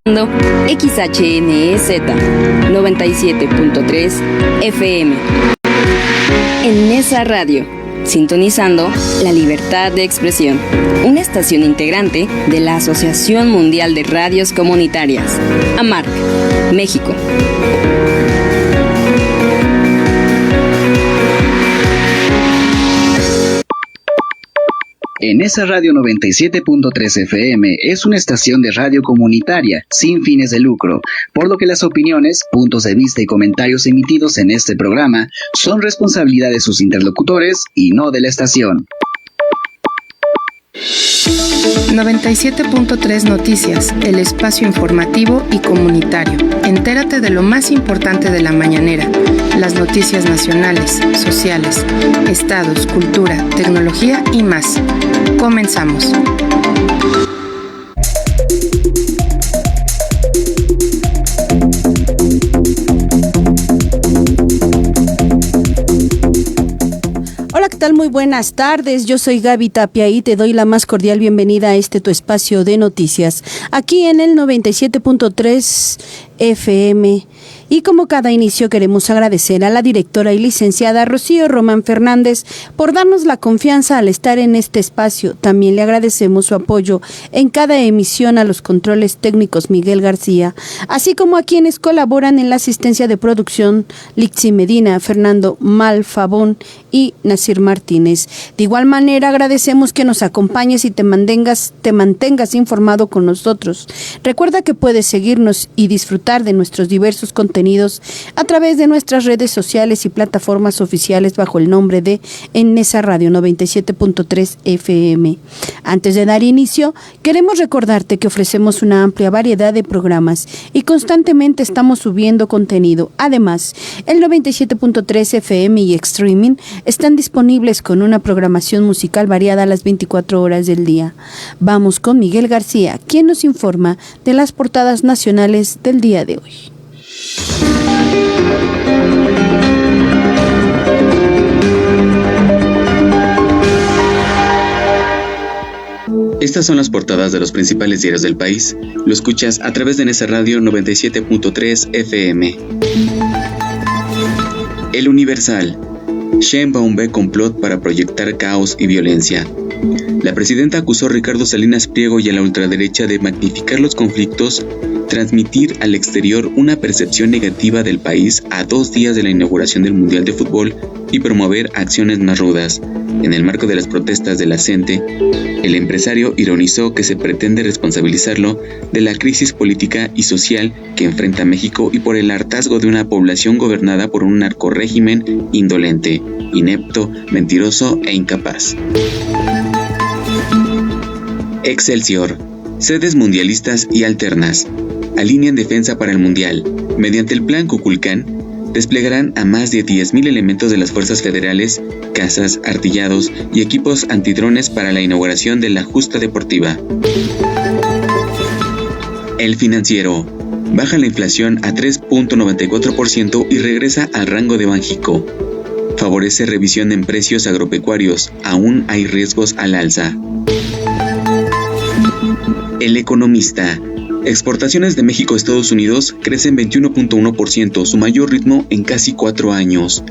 XHNEZ 97.3 FM. En Nesa Radio, sintonizando la libertad de expresión, una estación integrante de la Asociación Mundial de Radios Comunitarias, AMARC, México. En Nesa Radio 97.3 FM es una estación de radio comunitaria sin fines de lucro, por lo que las opiniones, puntos de vista y comentarios emitidos en este programa son responsabilidad de sus interlocutores y no de la estación. 97.3 Noticias, el espacio informativo y comunitario. Entérate de lo más importante de la mañanera, las noticias nacionales, sociales, estados, cultura, tecnología y más. Comenzamos. Hola, ¿qué tal? Muy buenas tardes. Yo soy Gaby Tapia y te doy la más cordial bienvenida a tu espacio de noticias, aquí en el 97.3 FM. Y como cada inicio queremos agradecer a la directora y licenciada Rocío Román Fernández por darnos la confianza al estar en este espacio. También le agradecemos su apoyo en cada emisión a los controles técnicos Miguel García, así como a quienes colaboran en la asistencia de producción Lixi Medina, Fernando Malfabón y Nasir Martínez. De igual manera agradecemos que nos acompañes y te mantengas informado con nosotros. Recuerda que puedes seguirnos y disfrutar de nuestros diversos contenidos a través de nuestras redes sociales y plataformas oficiales bajo el nombre de En Nesa Radio 97.3 FM. Antes de dar inicio, queremos recordarte que ofrecemos una amplia variedad de programas y constantemente estamos subiendo contenido. Además, el 97.3 FM y streaming están disponibles con una programación musical variada a las 24 horas del día. Vamos con Miguel García, quien nos informa de las portadas nacionales del día de hoy. Estas son las portadas de los principales diarios del país. Lo escuchas a través de Nesa Radio 97.3 FM. El Universal. Sheinbaum ve complot para proyectar caos y violencia. La presidenta acusó a Ricardo Salinas Pliego y a la ultraderecha de magnificar los conflictos, transmitir al exterior una percepción negativa del país a 2 días de la inauguración del Mundial de Fútbol y promover acciones más rudas. En el marco de las protestas de la CENTE, el empresario ironizó que se pretende responsabilizarlo de la crisis política y social que enfrenta México y por el hartazgo de una población gobernada por un narcorrégimen indolente, inepto, mentiroso e incapaz. Excelsior. Sedes mundialistas y alternas alinean defensa para el Mundial. Mediante el Plan Kukulcán, desplegarán a más de 10,000 elementos de las fuerzas federales, cazas, artillados y equipos antidrones para la inauguración de la justa deportiva. El Financiero. Baja la inflación a 3.94% y regresa al rango de Banjico. Favorece revisión en precios agropecuarios. Aún hay riesgos al alza. El Economista. Exportaciones de México a Estados Unidos crecen 21.1%, su mayor ritmo en casi 4 años.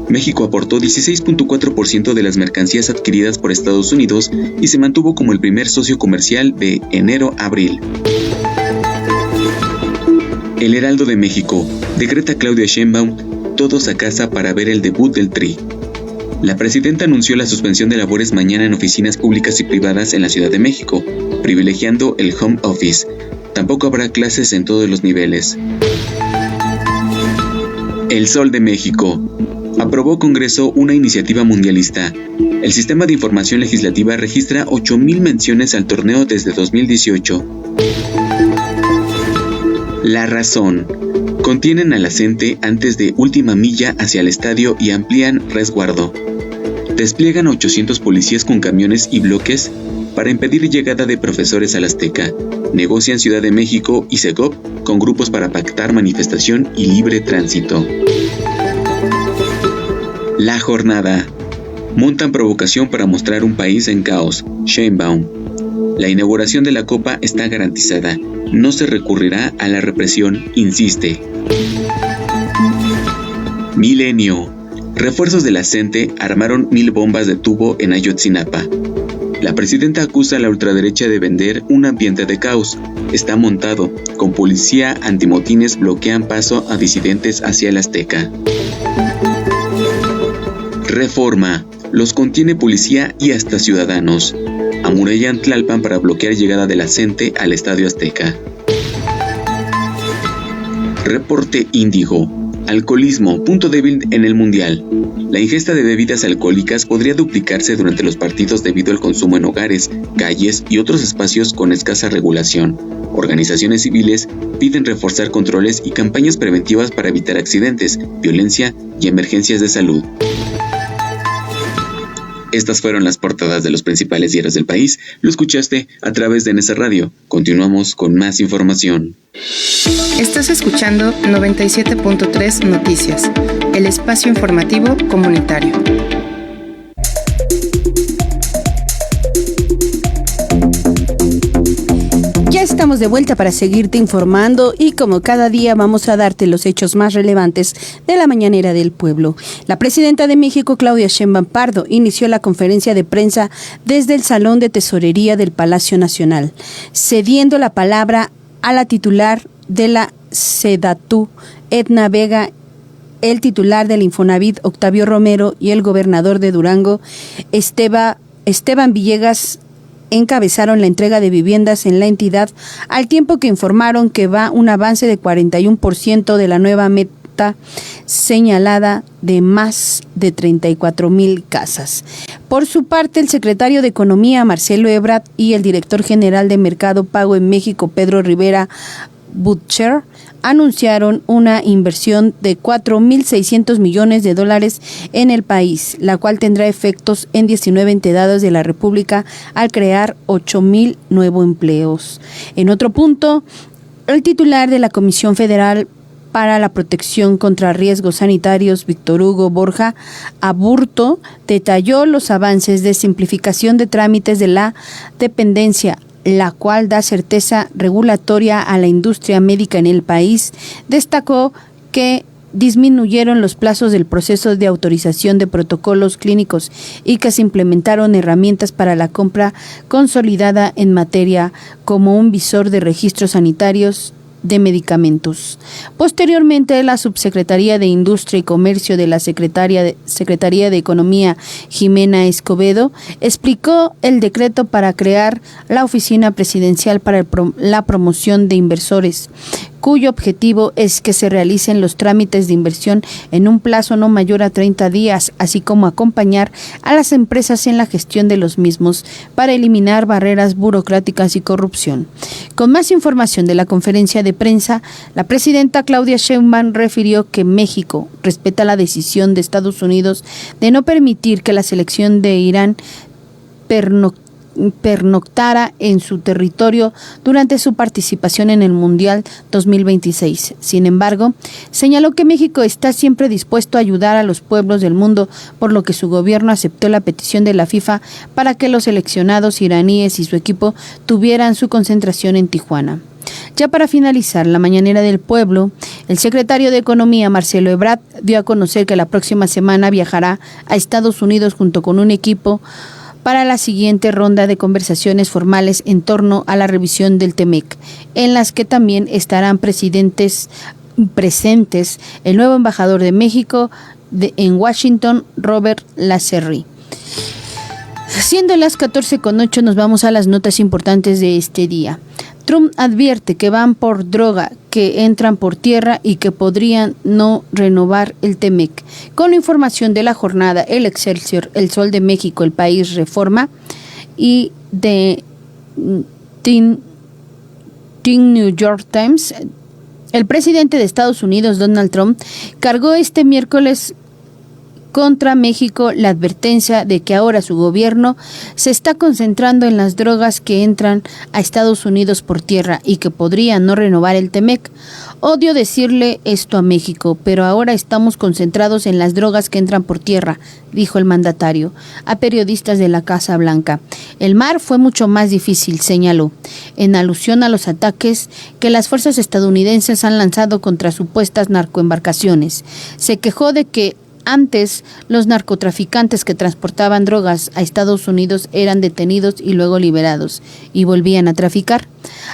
México aportó 16.4% de las mercancías adquiridas por Estados Unidos y se mantuvo como el primer socio comercial de enero a abril. El Heraldo de México. Decreta Claudia Sheinbaum, todos a casa para ver el debut del Tri. La presidenta anunció la suspensión de labores mañana en oficinas públicas y privadas en la Ciudad de México, privilegiando el home office. Tampoco habrá clases en todos los niveles. El Sol de México. Aprobó Congreso una iniciativa mundialista. El Sistema de Información Legislativa registra 8,000 menciones al torneo desde 2018. La Razón. Contienen a la CENTE antes de última milla hacia el estadio y amplían resguardo. Despliegan 800 policías con camiones y bloques para impedir llegada de profesores al Azteca. Negocian Ciudad de México y Segov con grupos para pactar manifestación y libre tránsito. La Jornada. Montan provocación para mostrar un país en caos. Sheinbaum. La inauguración de la Copa está garantizada. No se recurrirá a la represión, insiste. Milenio. Refuerzos de la CENTE armaron 1000 bombas de tubo en Ayotzinapa. La presidenta acusa a la ultraderecha de vender un ambiente de caos. Está montado. Con policía antimotines bloquean paso a disidentes hacia el Azteca. Reforma. Los contiene policía y hasta ciudadanos. Amurallan Tlalpan para bloquear llegada de la CENTE al Estadio Azteca. Reporte Índigo. Alcoholismo, punto débil en el Mundial. La ingesta de bebidas alcohólicas podría duplicarse durante los partidos debido al consumo en hogares, calles y otros espacios con escasa regulación. Organizaciones civiles piden reforzar controles y campañas preventivas para evitar accidentes, violencia y emergencias de salud. Estas fueron las portadas de los principales diarios del país. Lo escuchaste a través de NS Radio. Continuamos con más información. Estás escuchando 97.3 Noticias, el espacio informativo comunitario. Ya estamos de vuelta para seguirte informando y como cada día vamos a darte los hechos más relevantes de la mañanera del pueblo. La presidenta de México, Claudia Sheinbaum Pardo, inició la conferencia de prensa desde el Salón de Tesorería del Palacio Nacional, cediendo la palabra a la titular de la SEDATU, Edna Vega, el titular del Infonavit, Octavio Romero, y el gobernador de Durango, Esteban Villegas, encabezaron la entrega de viviendas en la entidad, al tiempo que informaron que va un avance de 41% de la nueva meta señalada de más de 34,000 casas. Por su parte, el secretario de Economía, Marcelo Ebrard, y el director general de Mercado Pago en México, Pedro Rivera Butcher, anunciaron una inversión de $4,600 millones en el país, la cual tendrá efectos en 19 entidades de la República al crear 8,000 nuevos empleos. En otro punto, el titular de la Comisión Federal para la Protección contra Riesgos Sanitarios, Víctor Hugo Borja Aburto, detalló los avances de simplificación de trámites de la dependencia, la cual da certeza regulatoria a la industria médica en el país. Destacó que disminuyeron los plazos del proceso de autorización de protocolos clínicos y que se implementaron herramientas para la compra consolidada en materia, como un visor de registros sanitarios de medicamentos. Posteriormente, la Subsecretaría de Industria y Comercio de la Secretaría de Economía, Jimena Escobedo, explicó el decreto para crear la Oficina Presidencial para la Promoción de Inversores, cuyo objetivo es que se realicen los trámites de inversión en un plazo no mayor a 30 días, así como acompañar a las empresas en la gestión de los mismos para eliminar barreras burocráticas y corrupción. Con más información de la conferencia de prensa, la presidenta Claudia Sheinbaum refirió que México respeta la decisión de Estados Unidos de no permitir que la selección de Irán pernoctara en su territorio durante su participación en el Mundial 2026. Sin embargo, señaló que México está siempre dispuesto a ayudar a los pueblos del mundo, por lo que su gobierno aceptó la petición de la FIFA para que los seleccionados iraníes y su equipo tuvieran su concentración en Tijuana. Ya para finalizar la mañanera del pueblo, el secretario de Economía, Marcelo Ebrard, dio a conocer que la próxima semana viajará a Estados Unidos junto con un equipo para la siguiente ronda de conversaciones formales en torno a la revisión del TEMEC, en las que también estarán presentes el nuevo embajador de México en Washington, Robert Lacerri. Siendo las 14:08, nos vamos a las notas importantes de este día. Trump advierte que van por droga, que entran por tierra y que podrían no renovar el TEMEC. Con la información de la jornada, El Excelsior, El Sol de México, El País, Reforma y The New York Times, el presidente de Estados Unidos, Donald Trump, cargó este miércoles contra México la advertencia de que ahora su gobierno se está concentrando en las drogas que entran a Estados Unidos por tierra y que podrían no renovar el TEMEC. Odio decirle esto a México, pero ahora estamos concentrados en las drogas que entran por tierra, dijo el mandatario a periodistas de la Casa Blanca. El mar fue mucho más difícil, señaló, en alusión a los ataques que las fuerzas estadounidenses han lanzado contra supuestas narcoembarcaciones. Se quejó de que antes, los narcotraficantes que transportaban drogas a Estados Unidos eran detenidos y luego liberados y volvían a traficar.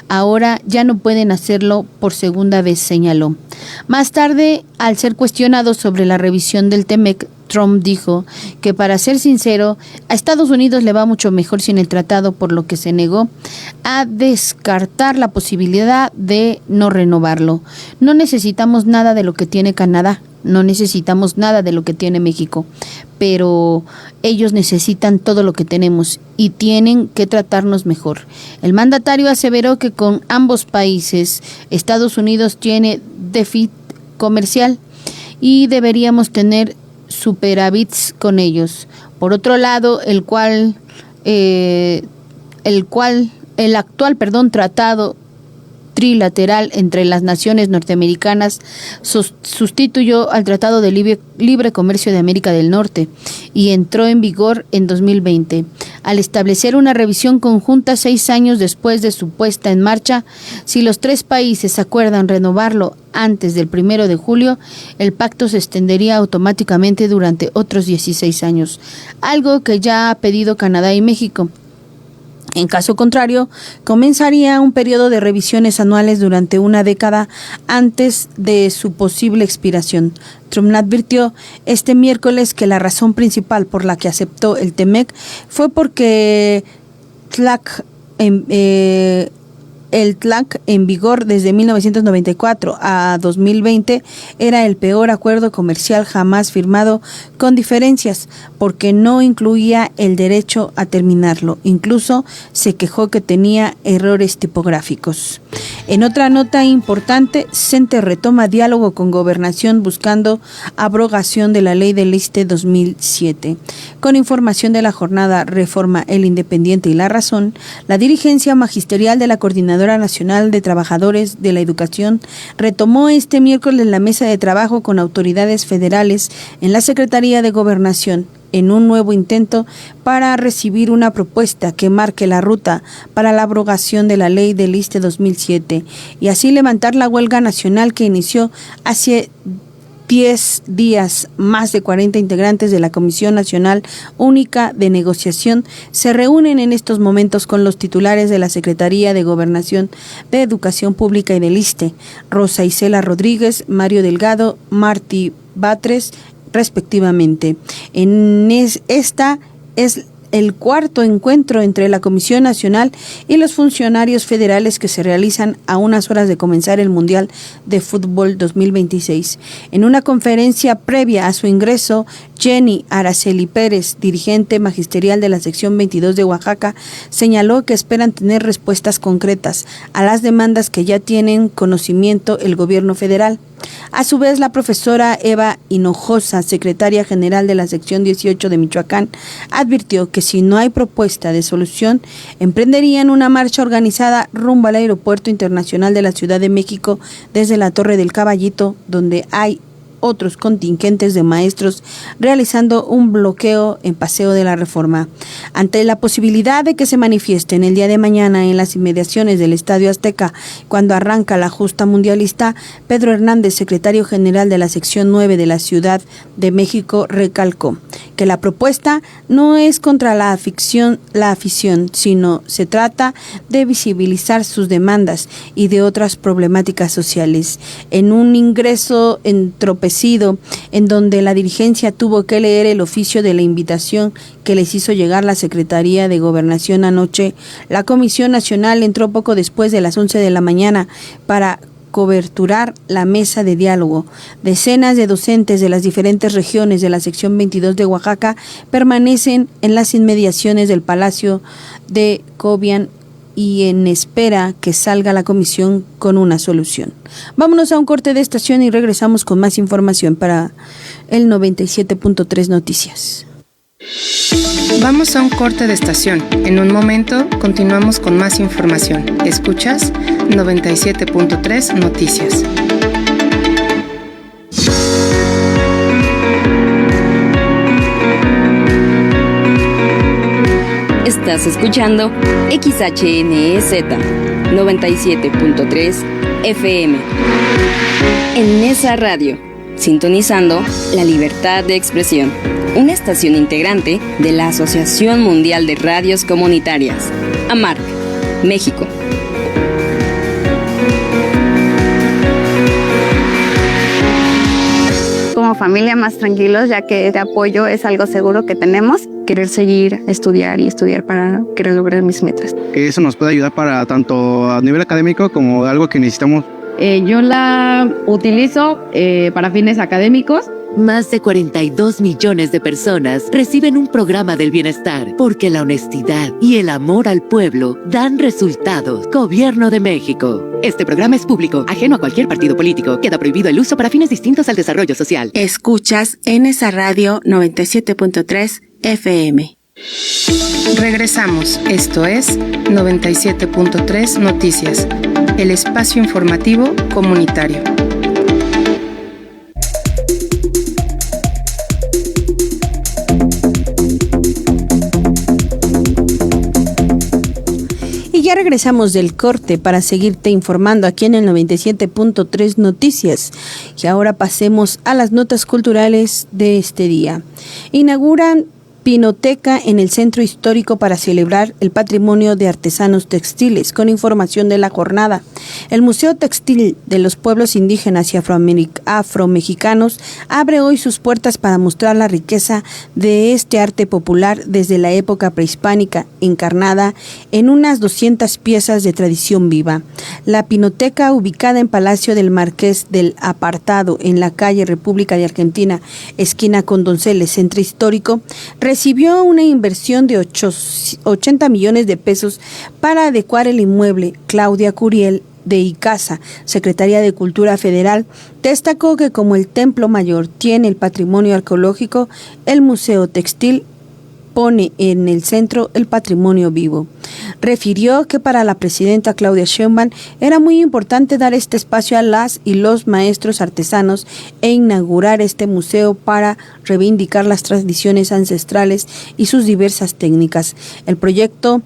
Ahora ya no pueden hacerlo por segunda vez, señaló. Más tarde, al ser cuestionado sobre la revisión del TEMEC, Trump dijo que, para ser sincero, a Estados Unidos le va mucho mejor sin el tratado, por lo que se negó a descartar la posibilidad de no renovarlo. No necesitamos nada de lo que tiene Canadá, no necesitamos nada de lo que tiene México, pero ellos necesitan todo lo que tenemos y tienen que tratarnos mejor. El mandatario aseveró que con ambos países Estados Unidos tiene déficit comercial y deberíamos tener superávits con ellos. Por otro lado, el actual tratado trilateral entre las naciones norteamericanas sustituyó al Tratado de Libre Comercio de América del Norte y entró en vigor en 2020. Al establecer una revisión conjunta 6 años después de su puesta en marcha, si los 3 países acuerdan renovarlo antes del 1 de julio, el pacto se extendería automáticamente durante otros 16 años, algo que ya ha pedido Canadá y México. En caso contrario, comenzaría un periodo de revisiones anuales durante una década antes de su posible expiración. Trump advirtió este miércoles que la razón principal por la que aceptó el TEMEC fue porque el TLAC en vigor desde 1994 a 2020 era el peor acuerdo comercial jamás firmado, con diferencias, porque no incluía el derecho a terminarlo. Incluso se quejó que tenía errores tipográficos. En otra nota importante, CENTE retoma diálogo con Gobernación buscando abrogación de la Ley del ISSSTE 2007. Con información de la jornada Reforma, El Independiente y La Razón, la dirigencia magisterial de la Coordinadora Nacional de Trabajadores de la Educación retomó este miércoles la mesa de trabajo con autoridades federales en la Secretaría de Gobernación, en un nuevo intento para recibir una propuesta que marque la ruta para la abrogación de la ley del ISSSTE 2007 y así levantar la huelga nacional que inició hace 10 días. Más de 40 integrantes de la Comisión Nacional Única de Negociación se reúnen en estos momentos con los titulares de la Secretaría de Gobernación, de Educación Pública y del ISSSTE, Rosa Isela Rodríguez, Mario Delgado, Martí Batres, respectivamente. Esta es el cuarto encuentro entre la Comisión Nacional y los funcionarios federales que se realizan a unas horas de comenzar el Mundial de Fútbol 2026. En una conferencia previa a su ingreso, Jenny Araceli Pérez, dirigente magisterial de la sección 22 de Oaxaca, señaló que esperan tener respuestas concretas a las demandas que ya tienen conocimiento el gobierno federal. A su vez, la profesora Eva Hinojosa, secretaria general de la sección 18 de Michoacán, advirtió que si no hay propuesta de solución, emprenderían una marcha organizada rumbo al Aeropuerto Internacional de la Ciudad de México desde la Torre del Caballito, donde hay otros contingentes de maestros realizando un bloqueo en Paseo de la Reforma. Ante la posibilidad de que se manifiesten el día de mañana en las inmediaciones del Estadio Azteca cuando arranca la justa mundialista, Pedro Hernández, secretario general de la sección 9 de la Ciudad de México, recalcó que la propuesta no es contra la afición, sino se trata de visibilizar sus demandas y de otras problemáticas sociales. En un ingreso entorpecido en donde la dirigencia tuvo que leer el oficio de la invitación que les hizo llegar la Secretaría de Gobernación anoche, la Comisión Nacional entró poco después de las 11 de la mañana para coberturar la mesa de diálogo. Decenas de docentes de las diferentes regiones de la sección 22 de Oaxaca permanecen en las inmediaciones del Palacio de Cobian y en espera que salga la comisión con una solución. Vámonos a un corte de estación y regresamos con más información para el 97.3 Noticias. Vamos a un corte de estación. En un momento continuamos con más información. Escuchas 97.3 Noticias. Estás escuchando XHNEZ 97.3 FM. En esa radio, sintonizando la libertad de expresión. Una estación integrante de la Asociación Mundial de Radios Comunitarias, AMARC, México. Como familia más tranquilos, ya que este apoyo es algo seguro que tenemos. Querer seguir estudiar para querer lograr mis metas. Que eso nos puede ayudar para tanto a nivel académico como algo que necesitamos. Yo la utilizo para fines académicos. Más de 42 millones de personas reciben un programa del bienestar porque la honestidad y el amor al pueblo dan resultados. Gobierno de México. Este programa es público, ajeno a cualquier partido político. Queda prohibido el uso para fines distintos al desarrollo social. Escuchas en esa radio 97.3 FM. Regresamos. Esto es 97.3 Noticias, el espacio informativo comunitario. Y ya regresamos del corte para seguirte informando aquí en el 97.3 Noticias. Y ahora pasemos a las notas culturales de este día. Inauguran Pinoteca en el Centro Histórico para celebrar el patrimonio de artesanos textiles, con información de la jornada. El Museo Textil de los Pueblos Indígenas y Afromexicanos abre hoy sus puertas para mostrar la riqueza de este arte popular desde la época prehispánica, encarnada en unas 200 piezas de tradición viva. La Pinoteca, ubicada en Palacio del Marqués del Apartado, en la calle República de Argentina, esquina con Donceles, Centro Histórico, recibió una inversión de 80 millones de pesos para adecuar el inmueble. Claudia Curiel, de ICASA, Secretaría de Cultura Federal, destacó que como el Templo Mayor tiene el patrimonio arqueológico, el Museo Textil pone en el centro el patrimonio vivo. Refirió que para la presidenta Claudia Sheinbaum era muy importante dar este espacio a las y los maestros artesanos e inaugurar este museo para reivindicar las tradiciones ancestrales y sus diversas técnicas. El proyecto,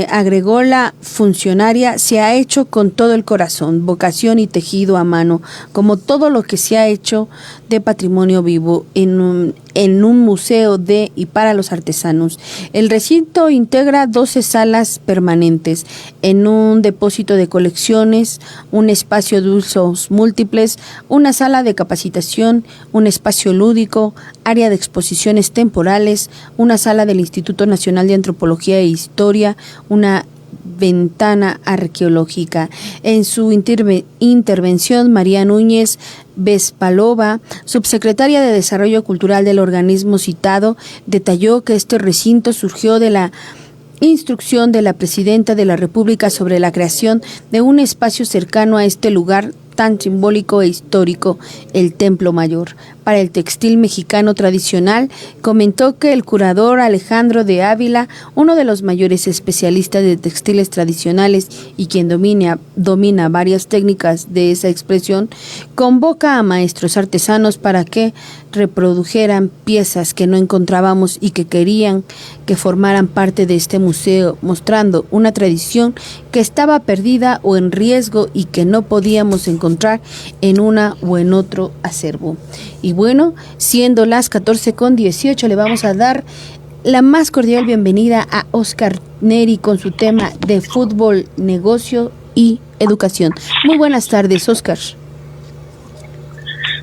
agregó la funcionaria, se ha hecho con todo el corazón, vocación y tejido a mano, como todo lo que se ha hecho de patrimonio vivo en un museo de y para los artesanos. El recinto integra 12 salas permanentes, en un depósito de colecciones, un espacio de usos múltiples, una sala de capacitación, un espacio lúdico, área de exposiciones temporales, una sala del Instituto Nacional de Antropología e Historia, una ventana arqueológica. En su intervención, María Núñez Vespalova, subsecretaria de Desarrollo Cultural del organismo citado, detalló que este recinto surgió de la instrucción de la Presidenta de la República sobre la creación de un espacio cercano a este lugar tan simbólico e histórico, el Templo Mayor. Para el textil mexicano tradicional, comentó que el curador Alejandro de Ávila, uno de los mayores especialistas de textiles tradicionales y quien domina varias técnicas de esa expresión, convoca a maestros artesanos para que reprodujeran piezas que no encontrábamos y que querían que formaran parte de este museo, mostrando una tradición que estaba perdida o en riesgo y que no podíamos encontrar en una o en otro acervo. Y bueno, siendo las 14:18, le vamos a dar la más cordial bienvenida a Oscar Neri con su tema de fútbol, negocio y educación. Muy buenas tardes, Oscar.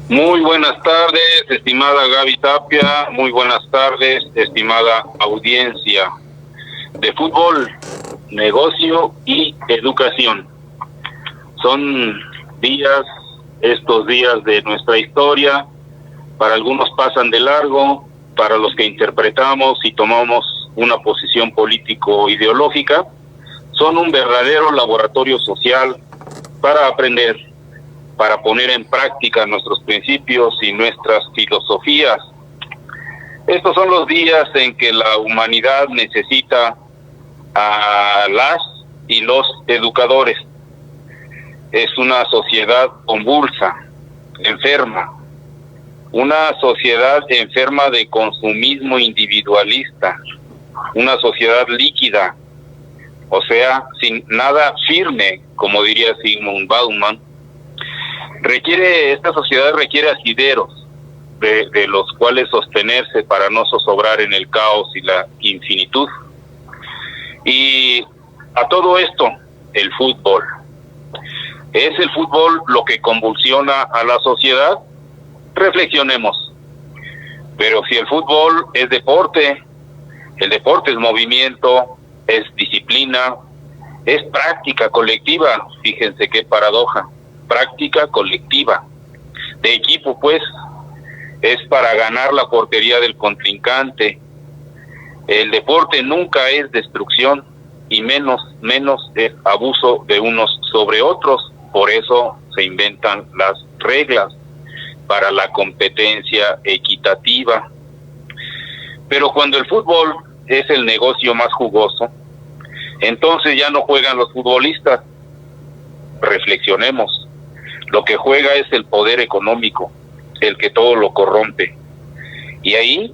Muy buenas tardes, estimada Gaby Tapia. Muy buenas tardes, estimada audiencia. De fútbol, negocio y educación. Son estos días de nuestra historia. Para algunos pasan de largo, para los que interpretamos y tomamos una posición político-ideológica, son un verdadero laboratorio social para aprender, para poner en práctica nuestros principios y nuestras filosofías. Estos son los días en que la humanidad necesita a las y los educadores. Es una sociedad convulsa, enferma, una sociedad enferma de consumismo individualista, una sociedad líquida, o sea, sin nada firme, como diría Zygmunt Bauman. Esta sociedad requiere asideros de los cuales sostenerse para no zozobrar en el caos y la infinitud. Y a todo esto, el fútbol. ¿Es el fútbol lo que convulsiona a la sociedad? Reflexionemos. Pero si el fútbol es deporte, el deporte es movimiento, es disciplina, es práctica colectiva. Fíjense qué paradoja. Práctica colectiva. De equipo, pues, es para ganar la portería del contrincante. El deporte nunca es destrucción y menos es abuso de unos sobre otros. Por eso se inventan las reglas para la competencia equitativa. Pero cuando el fútbol es el negocio más jugoso, entonces ya no juegan los futbolistas. Reflexionemos. Lo que juega es el poder económico, el que todo lo corrompe. Y ahí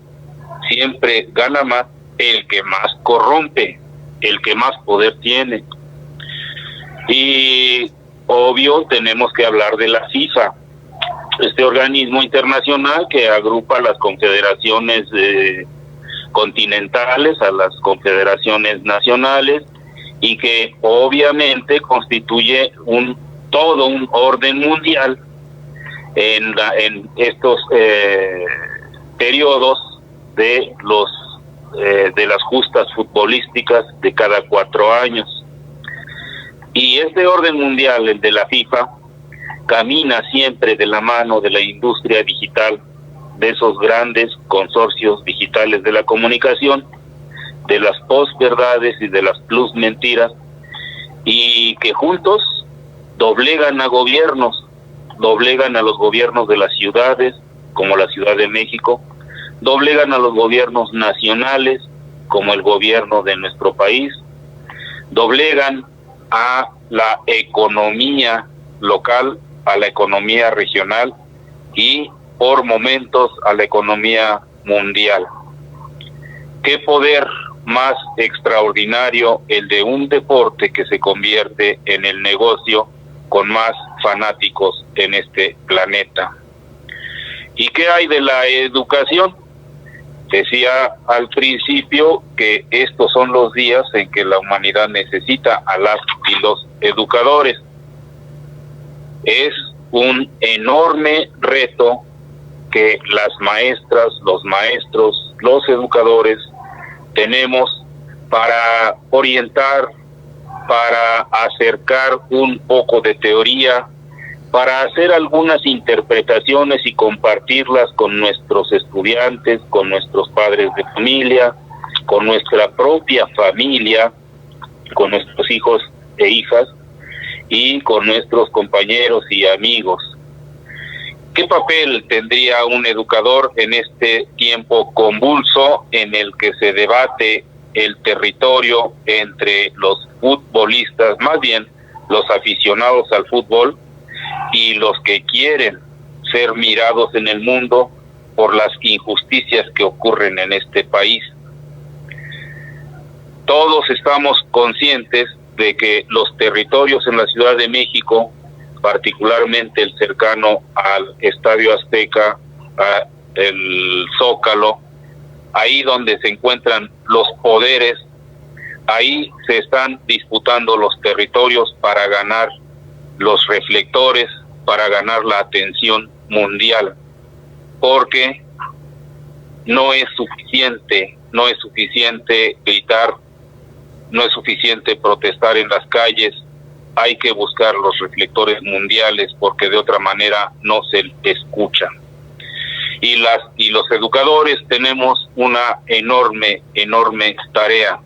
siempre gana más el que más corrompe, el que más poder tiene. Y obvio tenemos que hablar de la FIFA, este organismo internacional que agrupa a las confederaciones continentales, a las confederaciones nacionales, y que obviamente constituye todo un orden mundial en estos periodos de las justas futbolísticas de cada 4 años. Y este orden mundial, el de la FIFA, camina siempre de la mano de la industria digital, de esos grandes consorcios digitales de la comunicación, de las posverdades y de las plus mentiras, y que juntos doblegan a gobiernos, doblegan a los gobiernos de las ciudades, como la Ciudad de México, doblegan a los gobiernos nacionales, como el gobierno de nuestro país, doblegan a la economía local, a la economía regional y por momentos a la economía mundial. ¿Qué poder más extraordinario el de un deporte que se convierte en el negocio con más fanáticos en este planeta? ¿Y qué hay de la educación? Decía al principio que estos son los días en que la humanidad necesita a las y los educadores. Es un enorme reto que las maestras, los maestros, los educadores tenemos para orientar, para acercar un poco de teoría, para hacer algunas interpretaciones y compartirlas con nuestros estudiantes, con nuestros padres de familia, con nuestra propia familia, con nuestros hijos e hijas y con nuestros compañeros y amigos. ¿Qué papel tendría un educador en este tiempo convulso en el que se debate el territorio entre los futbolistas, más bien los aficionados al fútbol, y los que quieren ser mirados en el mundo por las injusticias que ocurren en este país? Todos estamos conscientes de que los territorios en la Ciudad de México, particularmente el cercano al Estadio Azteca, el Zócalo, ahí donde se encuentran los poderes, ahí se están disputando los territorios para ganar los reflectores, para ganar la atención mundial, porque no es suficiente gritar, no es suficiente protestar en las calles, hay que buscar los reflectores mundiales porque de otra manera no se escuchan. Y los educadores tenemos una enorme tarea.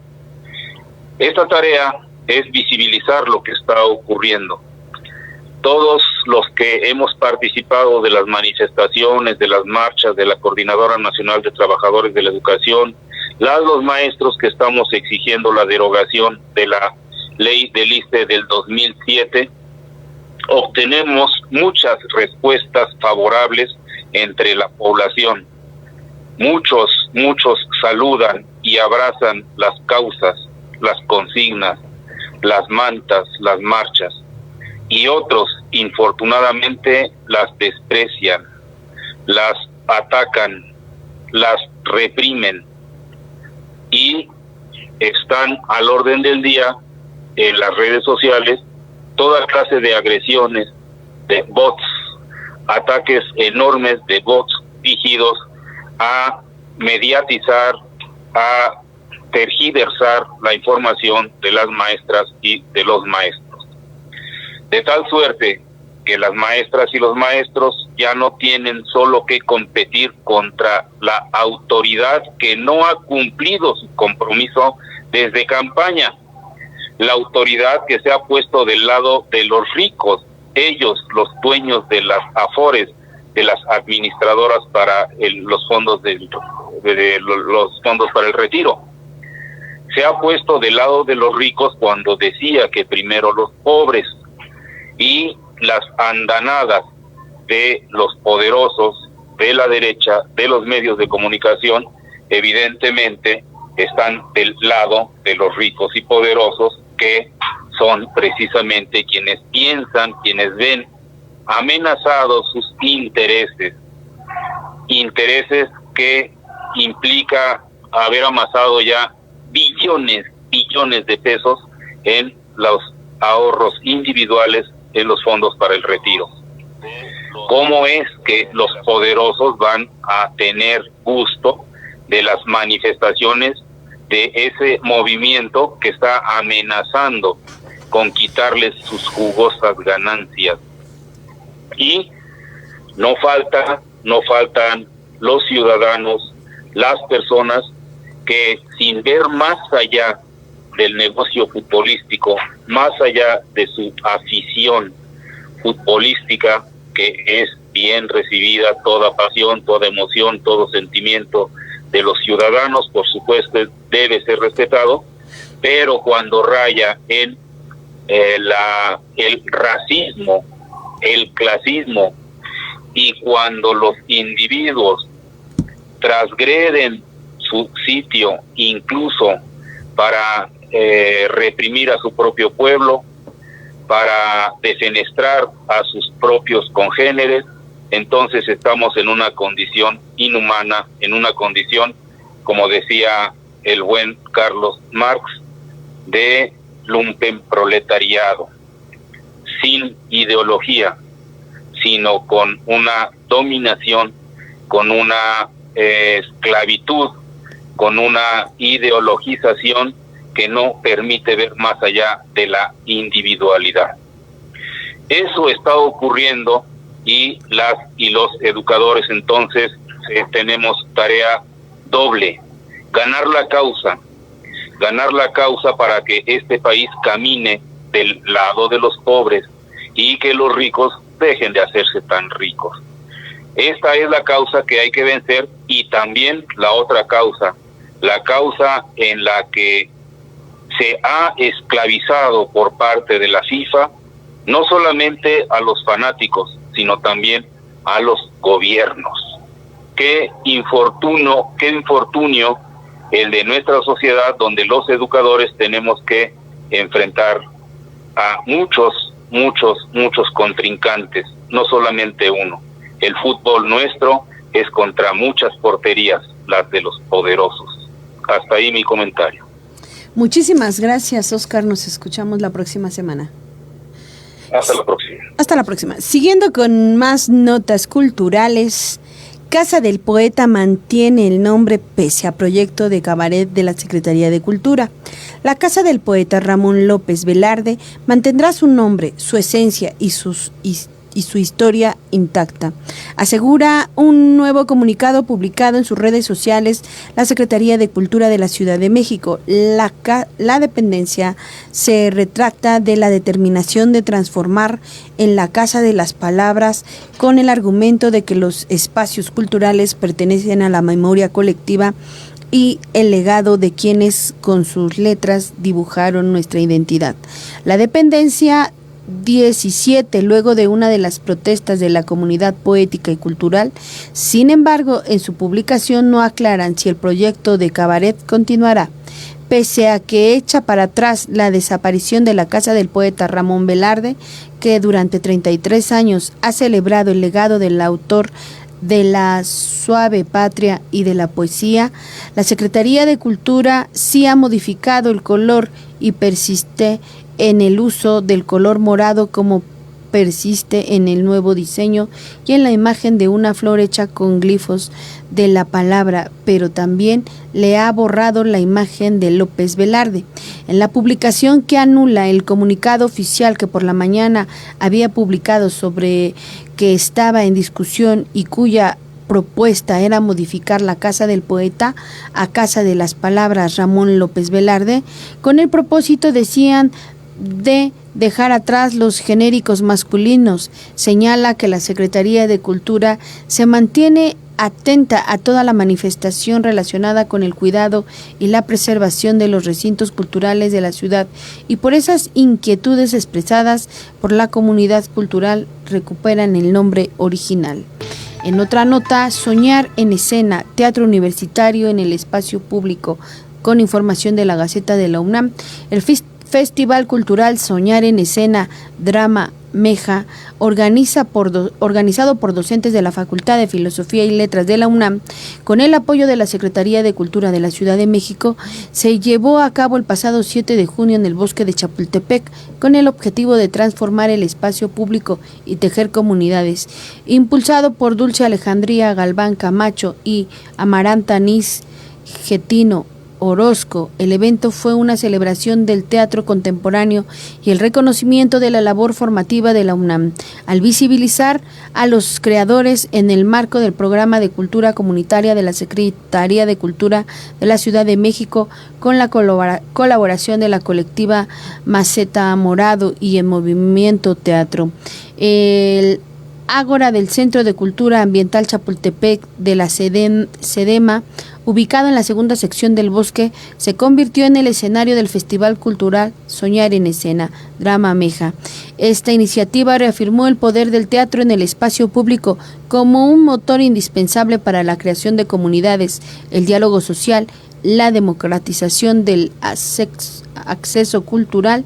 Esta tarea es visibilizar lo que está ocurriendo. Todos los que hemos participado de las manifestaciones, de las marchas de la Coordinadora Nacional de Trabajadores de la Educación, los maestros que estamos exigiendo la derogación de la ley del ISSSTE del 2007, obtenemos muchas respuestas favorables entre la población. Muchos saludan y abrazan las causas, las consignas, las mantas, las marchas, y otros, infortunadamente, las desprecian, las atacan, las reprimen, y están al orden del día en las redes sociales toda clase de agresiones, de bots, ataques enormes de bots dirigidos a mediatizar, a tergiversar la información de las maestras y de los maestros. De tal suerte que las maestras y los maestros ya no tienen solo que competir contra la autoridad que no ha cumplido su compromiso desde campaña, la autoridad que se ha puesto del lado de los ricos, ellos, los dueños de las afores, de las administradoras para los fondos los fondos para el retiro. Se ha puesto del lado de los ricos cuando decía que primero los pobres, y las andanadas de los poderosos, de la derecha, de los medios de comunicación, evidentemente están del lado de los ricos y poderosos, que son precisamente quienes piensan, quienes ven amenazados sus intereses que implica haber amasado ya billones de pesos en los ahorros individuales en los fondos para el retiro. ¿Cómo es que los poderosos van a tener gusto de las manifestaciones de ese movimiento que está amenazando con quitarles sus jugosas ganancias? Y no faltan los ciudadanos, las personas que, sin ver más allá del negocio futbolístico, más allá de su afición futbolística, que es bien recibida, toda pasión, toda emoción, todo sentimiento de los ciudadanos, por supuesto, debe ser respetado, pero cuando raya en el racismo, el clasismo, y cuando los individuos transgreden su sitio incluso para reprimir a su propio pueblo, para defenestrar a sus propios congéneres, entonces estamos en una condición inhumana, en una condición, como decía el buen Carlos Marx, de lumpenproletariado, sin ideología, sino con una dominación, con una esclavitud, con una ideologización que no permite ver más allá de la individualidad. Eso está ocurriendo, y los educadores entonces tenemos tarea doble: ganar la causa para que este país camine del lado de los pobres y que los ricos dejen de hacerse tan ricos. Esta es la causa que hay que vencer, y también la otra causa, la causa en la que se ha esclavizado por parte de la FIFA no solamente a los fanáticos, sino también a los gobiernos. Qué infortunio el de nuestra sociedad, donde los educadores tenemos que enfrentar a muchos contrincantes, no solamente uno. El fútbol nuestro es contra muchas porterías, las de los poderosos. Hasta ahí mi comentario. Muchísimas gracias, Oscar. Nos escuchamos la próxima semana. Hasta la próxima. Hasta la próxima. Siguiendo con más notas culturales, Casa del Poeta mantiene el nombre pese a proyecto de cabaret de la Secretaría de Cultura. La Casa del Poeta Ramón López Velarde mantendrá su nombre, su esencia y y su historia intacta. Asegura un nuevo comunicado publicado en sus redes sociales la Secretaría de Cultura de la Ciudad de México. La dependencia se retracta de la determinación de transformar en la Casa de las Palabras con el argumento de que los espacios culturales pertenecen a la memoria colectiva y el legado de quienes con sus letras dibujaron nuestra identidad. La dependencia 17, luego de una de las protestas de la comunidad poética y cultural, sin embargo, en su publicación no aclaran si el proyecto de cabaret continuará. Pese a que echa para atrás la desaparición de la casa del poeta Ramón Velarde, que durante 33 años ha celebrado el legado del autor de la suave patria y de la poesía, la Secretaría de Cultura sí ha modificado el color y persiste en el uso del color morado como persiste en el nuevo diseño y en la imagen de una flor hecha con glifos de la palabra, pero también le ha borrado la imagen de López Velarde. En la publicación que anula el comunicado oficial que por la mañana había publicado sobre que estaba en discusión y cuya propuesta era modificar la Casa del Poeta a Casa de las Palabras Ramón López Velarde, con el propósito, decían, de dejar atrás los genéricos masculinos. Señala que la Secretaría de Cultura se mantiene atenta a toda la manifestación relacionada con el cuidado y la preservación de los recintos culturales de la ciudad, y por esas inquietudes expresadas por la comunidad cultural recuperan el nombre original. En otra nota, Soñar en Escena, teatro universitario en el espacio público, con información de la Gaceta de la UNAM. El Festival Cultural Soñar en Escena, Drama Meja, organizado por docentes de la Facultad de Filosofía y Letras de la UNAM, con el apoyo de la Secretaría de Cultura de la Ciudad de México, se llevó a cabo el pasado 7 de junio en el bosque de Chapultepec, con el objetivo de transformar el espacio público y tejer comunidades. Impulsado por Dulce Alejandría Galván Camacho y Amaranta Nis Getino Orozco, el evento fue una celebración del teatro contemporáneo y el reconocimiento de la labor formativa de la UNAM, al visibilizar a los creadores en el marco del programa de cultura comunitaria de la Secretaría de Cultura de la Ciudad de México, con la colaboración de la colectiva Maceta Morado y el Movimiento Teatro. El Ágora del Centro de Cultura Ambiental Chapultepec de la SEDEMA, ubicado en la segunda sección del bosque, se convirtió en el escenario del Festival Cultural Soñar en Escena, Drama Meja. Esta iniciativa reafirmó el poder del teatro en el espacio público como un motor indispensable para la creación de comunidades, el diálogo social, la democratización del acceso cultural.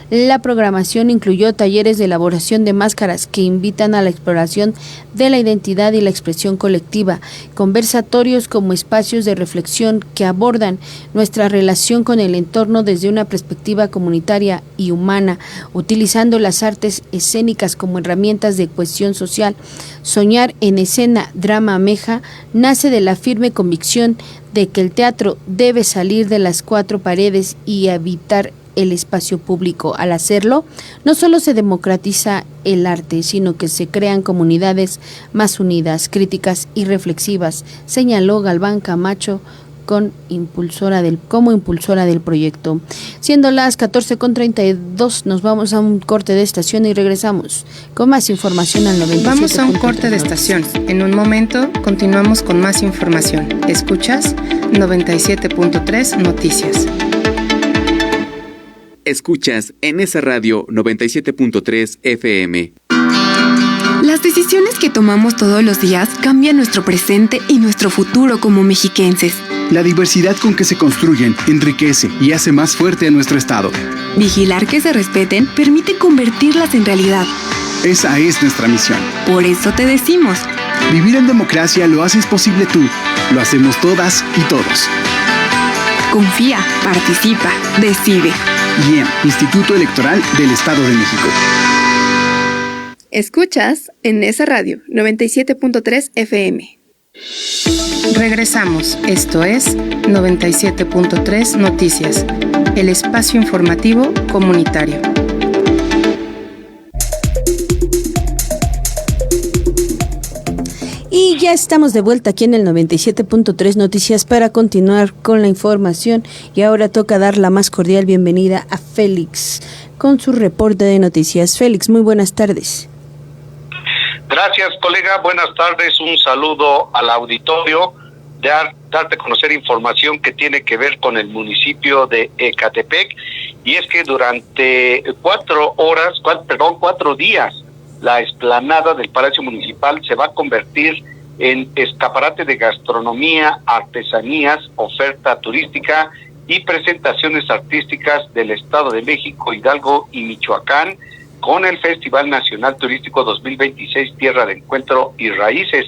La programación incluyó talleres de elaboración de máscaras que invitan a la exploración de la identidad y la expresión colectiva, conversatorios como espacios de reflexión que abordan nuestra relación con el entorno desde una perspectiva comunitaria y humana, utilizando las artes escénicas como herramientas de cohesión social. Soñar en Escena, Drama Meja, nace de la firme convicción de que el teatro debe salir de las cuatro paredes y habitar el espacio público. Al hacerlo, no solo se democratiza el arte, sino que se crean comunidades más unidas, críticas y reflexivas, señaló Galván Camacho como impulsora del proyecto. Siendo las 14:32, nos vamos a un corte de estación y regresamos con más información al 97. Vamos a un corte de estación. En un momento continuamos con más información. Escuchas 97.3 Noticias. Escuchas en esa radio 97.3 FM. Las decisiones que tomamos todos los días cambian nuestro presente y nuestro futuro como mexiquenses. La diversidad con que se construyen enriquece y hace más fuerte a nuestro estado. Vigilar que se respeten permite convertirlas en realidad. Esa es nuestra misión. Por eso te decimos: vivir en democracia lo haces posible tú, lo hacemos todas y todos. Confía, participa, decide. IEM, Instituto Electoral del Estado de México. Escuchas en esa radio 97.3 FM. Regresamos. Esto es 97.3 Noticias, el espacio informativo comunitario. Y ya estamos de vuelta aquí en el 97.3 Noticias para continuar con la información. Y ahora toca dar la más cordial bienvenida a Félix con su reporte de noticias. Félix, muy buenas tardes. Gracias, colega. Buenas tardes. Un saludo al auditorio. Darte a conocer información que tiene que ver con el municipio de Ecatepec. Y es que durante 4 días, la explanada del Palacio Municipal se va a convertir en escaparate de gastronomía, artesanías, oferta turística y presentaciones artísticas del Estado de México, Hidalgo y Michoacán, con el Festival Nacional Turístico 2026 Tierra de Encuentro y Raíces.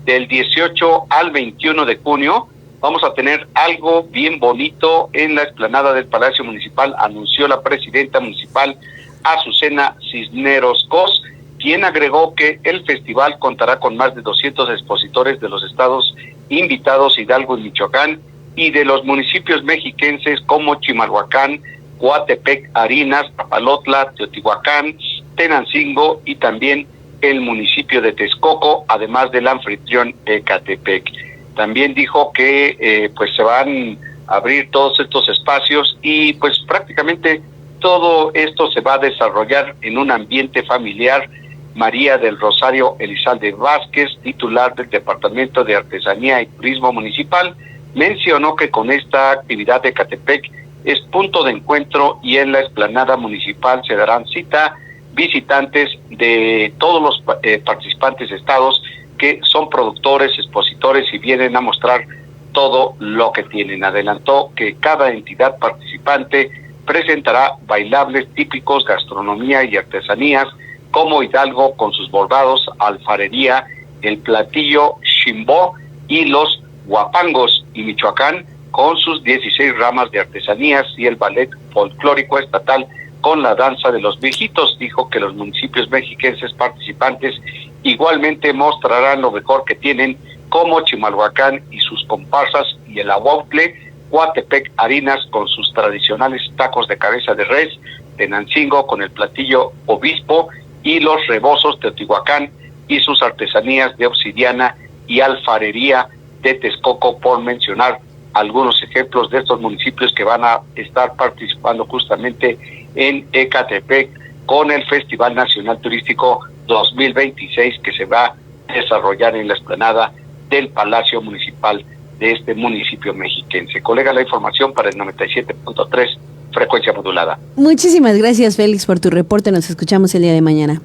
Del 18 al 21 de junio vamos a tener algo bien bonito en la explanada del Palacio Municipal, anunció la presidenta municipal Azucena Cisneros Cos, quien agregó que el festival contará con más de 200 expositores de los estados invitados, Hidalgo y Michoacán, y de los municipios mexiquenses como Chimalhuacán, Coatepec, Harinas, Papalotla, Teotihuacán, Tenancingo y también el municipio de Texcoco, además del anfitrión Ecatepec. También dijo que pues se van a abrir todos estos espacios y pues prácticamente todo esto se va a desarrollar en un ambiente familiar. María del Rosario Elizalde Vázquez, titular del Departamento de Artesanía y Turismo Municipal, mencionó que con esta actividad de Ecatepec es punto de encuentro y en la explanada municipal se darán cita visitantes de todos los participantes estados que son productores, expositores y vienen a mostrar todo lo que tienen. Adelantó que cada entidad participante presentará bailables típicos, gastronomía y artesanías, como Hidalgo con sus bordados, alfarería, el platillo chimbó y los guapangos, y Michoacán con sus 16 ramas de artesanías y el ballet folclórico estatal con la danza de los viejitos. Dijo que los municipios mexiquenses participantes igualmente mostrarán lo mejor que tienen, como Chimalhuacán y sus comparsas y el Ahuautle, Coatepec, Harinas con sus tradicionales tacos de cabeza de res, Tenancingo con el platillo obispo y los rebozos, Teotihuacán y sus artesanías de obsidiana y alfarería de Texcoco, por mencionar algunos ejemplos de estos municipios que van a estar participando justamente en Ecatepec con el Festival Nacional Turístico 2026 que se va a desarrollar en la explanada del Palacio Municipal de este municipio mexiquense. Colega, la información para el 97.3 frecuencia modulada. Muchísimas gracias, Félix, por tu reporte. Nos escuchamos el día de mañana.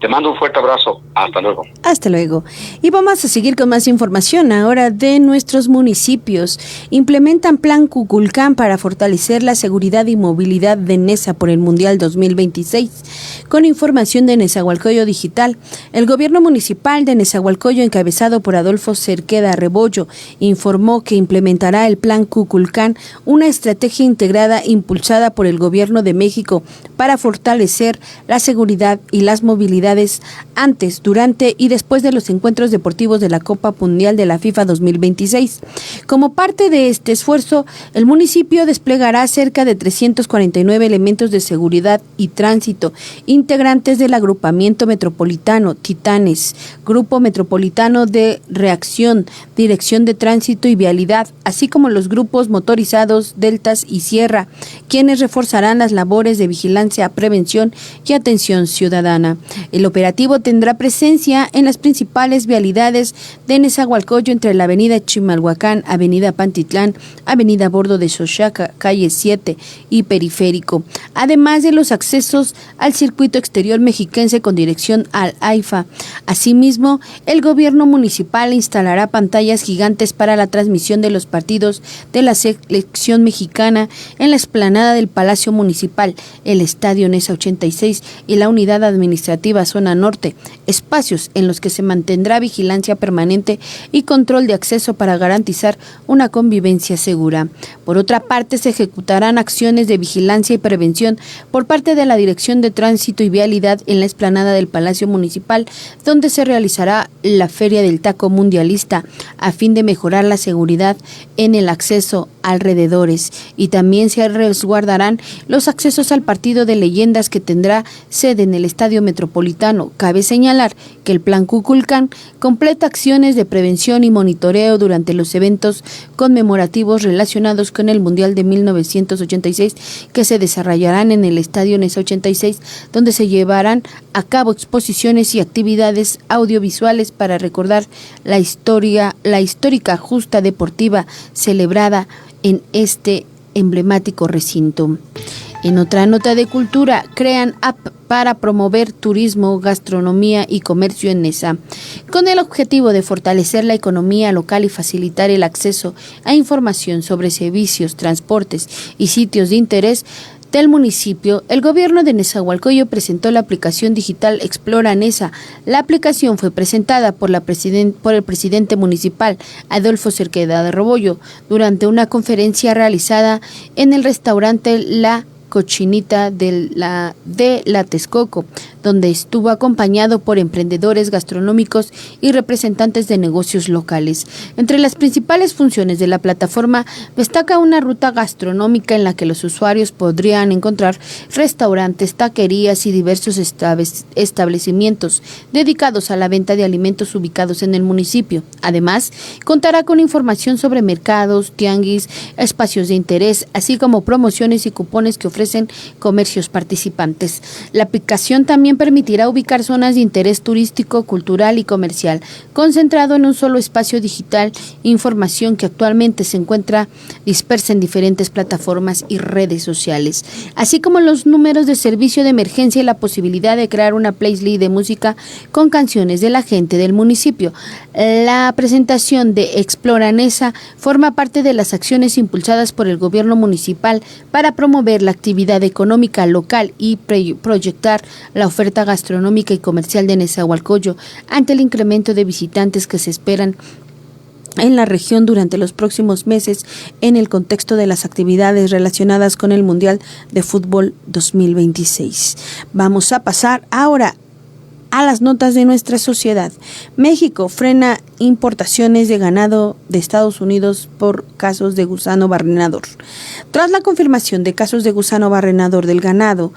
Te mando un fuerte abrazo. Hasta luego. Hasta luego. Y vamos a seguir con más información ahora de nuestros municipios. Implementan Plan Cuculcán para fortalecer la seguridad y movilidad de Neza por el Mundial 2026. Con información de Nezahualcóyotl Digital, el gobierno municipal de Nezahualcóyotl, encabezado por Adolfo Cerqueda Rebollo, informó que implementará el Plan Cuculcán, una estrategia integrada impulsada por el gobierno de México para fortalecer la seguridad y las movilidades antes, durante y después de los encuentros deportivos de la Copa Mundial de la FIFA 2026. Como parte de este esfuerzo, el municipio desplegará cerca de 349 elementos de seguridad y tránsito, integrantes del agrupamiento metropolitano Titanes, Grupo Metropolitano de Reacción, Dirección de Tránsito y Vialidad, así como los grupos motorizados Deltas y Sierra, quienes reforzarán las labores de vigilancia, prevención y atención ciudadana. El operativo tendrá presencia en las principales vialidades de Nezahualcóyotl entre la avenida Chimalhuacán, avenida Pantitlán, avenida Bordo de Xochaca, calle 7 y Periférico, además de los accesos al circuito exterior mexiquense con dirección al AIFA. Asimismo, el gobierno municipal instalará pantallas gigantes para la transmisión de los partidos de la selección mexicana en la explanada del Palacio Municipal, el Estadio Neza 86 y la unidad administrativa Zona Norte, espacios en los que se mantendrá vigilancia permanente y control de acceso para garantizar una convivencia segura. Por otra parte, se ejecutarán acciones de vigilancia y prevención por parte de la Dirección de Tránsito y Vialidad en la explanada del Palacio Municipal, donde se realizará la Feria del Taco Mundialista, a fin de mejorar la seguridad en el acceso alrededores, y también se resguardarán los accesos al partido de leyendas que tendrá sede en el Estadio Metropolitano metropolitano. Cabe señalar que el Plan Kukulcán completa acciones de prevención y monitoreo durante los eventos conmemorativos relacionados con el Mundial de 1986 que se desarrollarán en el Estadio Nesa 86, donde se llevarán a cabo exposiciones y actividades audiovisuales para recordar la histórica justa deportiva celebrada en este emblemático recinto. En otra nota de cultura, crean app para promover turismo, gastronomía y comercio en Nesa. Con el objetivo de fortalecer la economía local y facilitar el acceso a información sobre servicios, transportes y sitios de interés del municipio, el gobierno de Nezahualcóyotl presentó la aplicación digital Explora Nesa. La aplicación fue presentada por el presidente municipal, Adolfo Cerqueda de Rebollo, durante una conferencia realizada en el restaurante La Cochinita de la Texcoco, donde estuvo acompañado por emprendedores gastronómicos y representantes de negocios locales. Entre las principales funciones de la plataforma destaca una ruta gastronómica en la que los usuarios podrían encontrar restaurantes, taquerías y diversos establecimientos dedicados a la venta de alimentos ubicados en el municipio. Además, contará con información sobre mercados, tianguis, espacios de interés, así como promociones y cupones que ofrecen comercios participantes. La aplicación también permitirá ubicar zonas de interés turístico, cultural y comercial, concentrado en un solo espacio digital, información que actualmente se encuentra dispersa en diferentes plataformas y redes sociales, así como los números de servicio de emergencia y la posibilidad de crear una playlist de música con canciones de la gente del municipio. La presentación de Explora Nesa forma parte de las acciones impulsadas por el gobierno municipal para promover la actividad económica local y proyectar la oferta gastronómica y comercial de Nezahualcóyotl ante el incremento de visitantes que se esperan en la región durante los próximos meses en el contexto de las actividades relacionadas con el Mundial de Fútbol 2026. Vamos a pasar ahora a las notas de nuestra sociedad. México frena importaciones de ganado de Estados Unidos por casos de gusano barrenador. Tras la confirmación de casos de gusano barrenador del ganado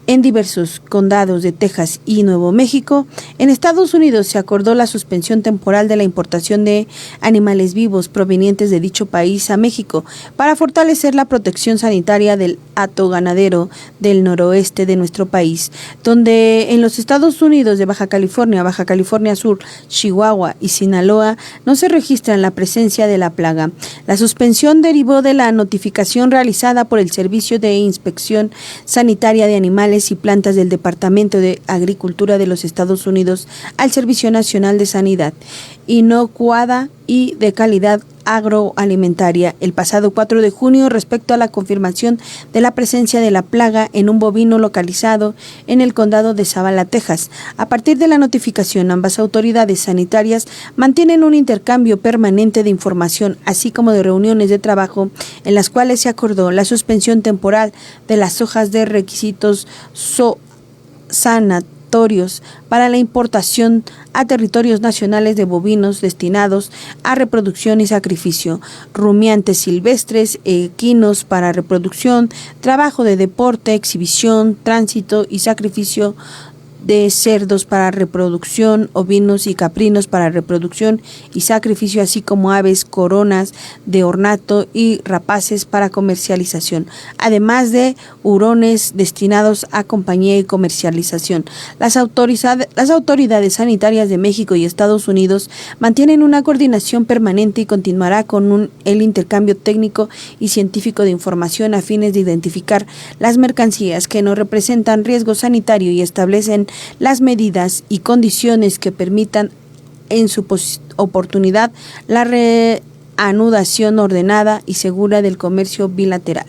en diversos condados de Texas y Nuevo México, en Estados Unidos se acordó la suspensión temporal de la importación de animales vivos provenientes de dicho país a México para fortalecer la protección sanitaria del hato ganadero del noroeste de nuestro país, donde en los Estados Unidos de Baja California Sur, Chihuahua y Sinaloa no se registra la presencia de la plaga. La suspensión derivó de la notificación realizada por el Servicio de Inspección Sanitaria de Animales y Plantas del Departamento de Agricultura de los Estados Unidos al Servicio Nacional de Sanidad Inocuada y de Calidad Agroalimentaria el pasado 4 de junio respecto a la confirmación de la presencia de la plaga en un bovino localizado en el condado de Zavala, Texas. A partir de la notificación, ambas autoridades sanitarias mantienen un intercambio permanente de información, así como de reuniones de trabajo en las cuales se acordó la temporal de las hojas de requisitos sanatorios para la importación a territorios nacionales de bovinos destinados a reproducción y sacrificio, rumiantes silvestres, equinos para reproducción, trabajo de deporte, exhibición, tránsito y sacrificio de cerdos para reproducción, ovinos y caprinos para reproducción y sacrificio, así como aves, coronas de ornato y rapaces para comercialización, además de hurones destinados a compañía y comercialización. Las autoridades sanitarias de México y Estados Unidos mantienen una coordinación permanente y continuará con el intercambio técnico y científico de información a fines de identificar las mercancías que no representan riesgo sanitario y establecen las medidas y condiciones que permitan en su oportunidad la reanudación ordenada y segura del comercio bilateral.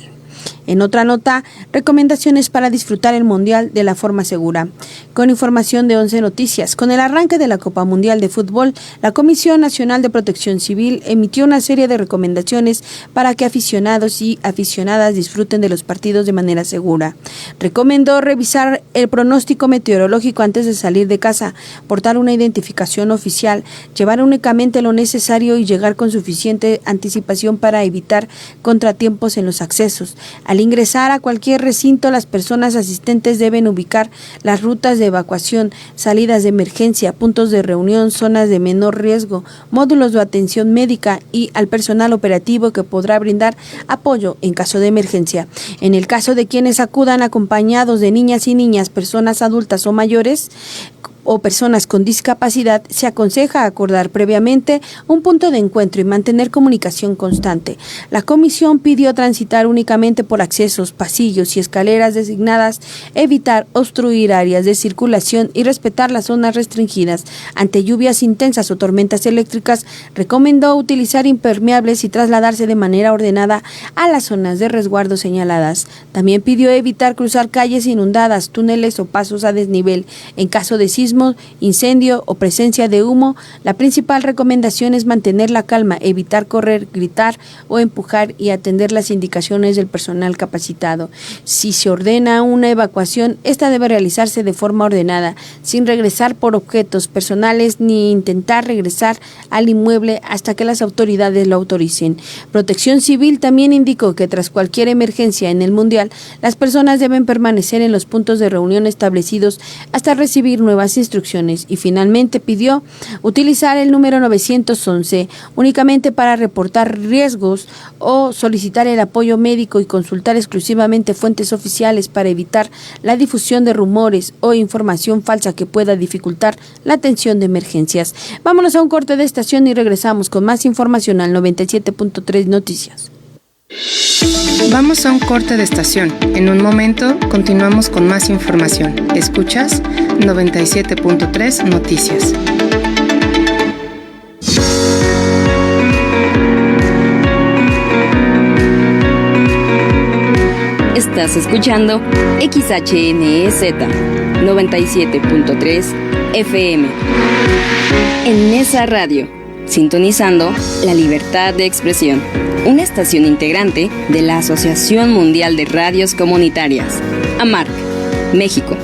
En otra nota, recomendaciones para disfrutar el Mundial de la forma segura. Con información de 11 Noticias, con el arranque de la Copa Mundial de Fútbol, la Comisión Nacional de Protección Civil emitió una serie de recomendaciones para que aficionados y aficionadas disfruten de los partidos de manera segura. Recomendó revisar el pronóstico meteorológico antes de salir de casa, portar una identificación oficial, llevar únicamente lo necesario y llegar con suficiente anticipación para evitar contratiempos en los accesos. Al ingresar a cualquier recinto, las personas asistentes deben ubicar las rutas de evacuación, salidas de emergencia, puntos de reunión, zonas de menor riesgo, módulos de atención médica y al personal operativo que podrá brindar apoyo en caso de emergencia. En el caso de quienes acudan acompañados de niñas y niñas, personas adultas o mayores o personas con discapacidad, se aconseja acordar previamente un punto de encuentro y mantener comunicación constante. La comisión pidió transitar únicamente por accesos, pasillos y escaleras designadas, evitar obstruir áreas de circulación y respetar las zonas restringidas. Ante lluvias intensas o tormentas eléctricas, recomendó utilizar impermeables y trasladarse de manera ordenada a las zonas de resguardo señaladas. También pidió evitar cruzar calles inundadas, túneles o pasos a desnivel. En caso de sismo, incendio o presencia de humo, la principal recomendación es mantener la calma, evitar correr, gritar o empujar y atender las indicaciones del personal capacitado. Si se ordena una evacuación, esta debe realizarse de forma ordenada, sin regresar por objetos personales ni intentar regresar al inmueble hasta que las autoridades lo autoricen. Protección Civil también indicó que tras cualquier emergencia en el Mundial, las personas deben permanecer en los puntos de reunión establecidos hasta recibir nuevas instrucciones, y finalmente pidió utilizar el número 911 únicamente para reportar riesgos o solicitar el apoyo médico y consultar exclusivamente fuentes oficiales para evitar la difusión de rumores o información falsa que pueda dificultar la atención de emergencias. Vámonos a un corte de estación y regresamos con más información al 97.3 Noticias. Vamos a un corte de estación. En un momento continuamos con más información. Escuchas 97.3 Noticias. Estás escuchando XHNEZ 97.3 FM. En Nesa Radio, sintonizando la libertad de expresión. Una estación integrante de la Asociación Mundial de Radios Comunitarias, AMARC, México.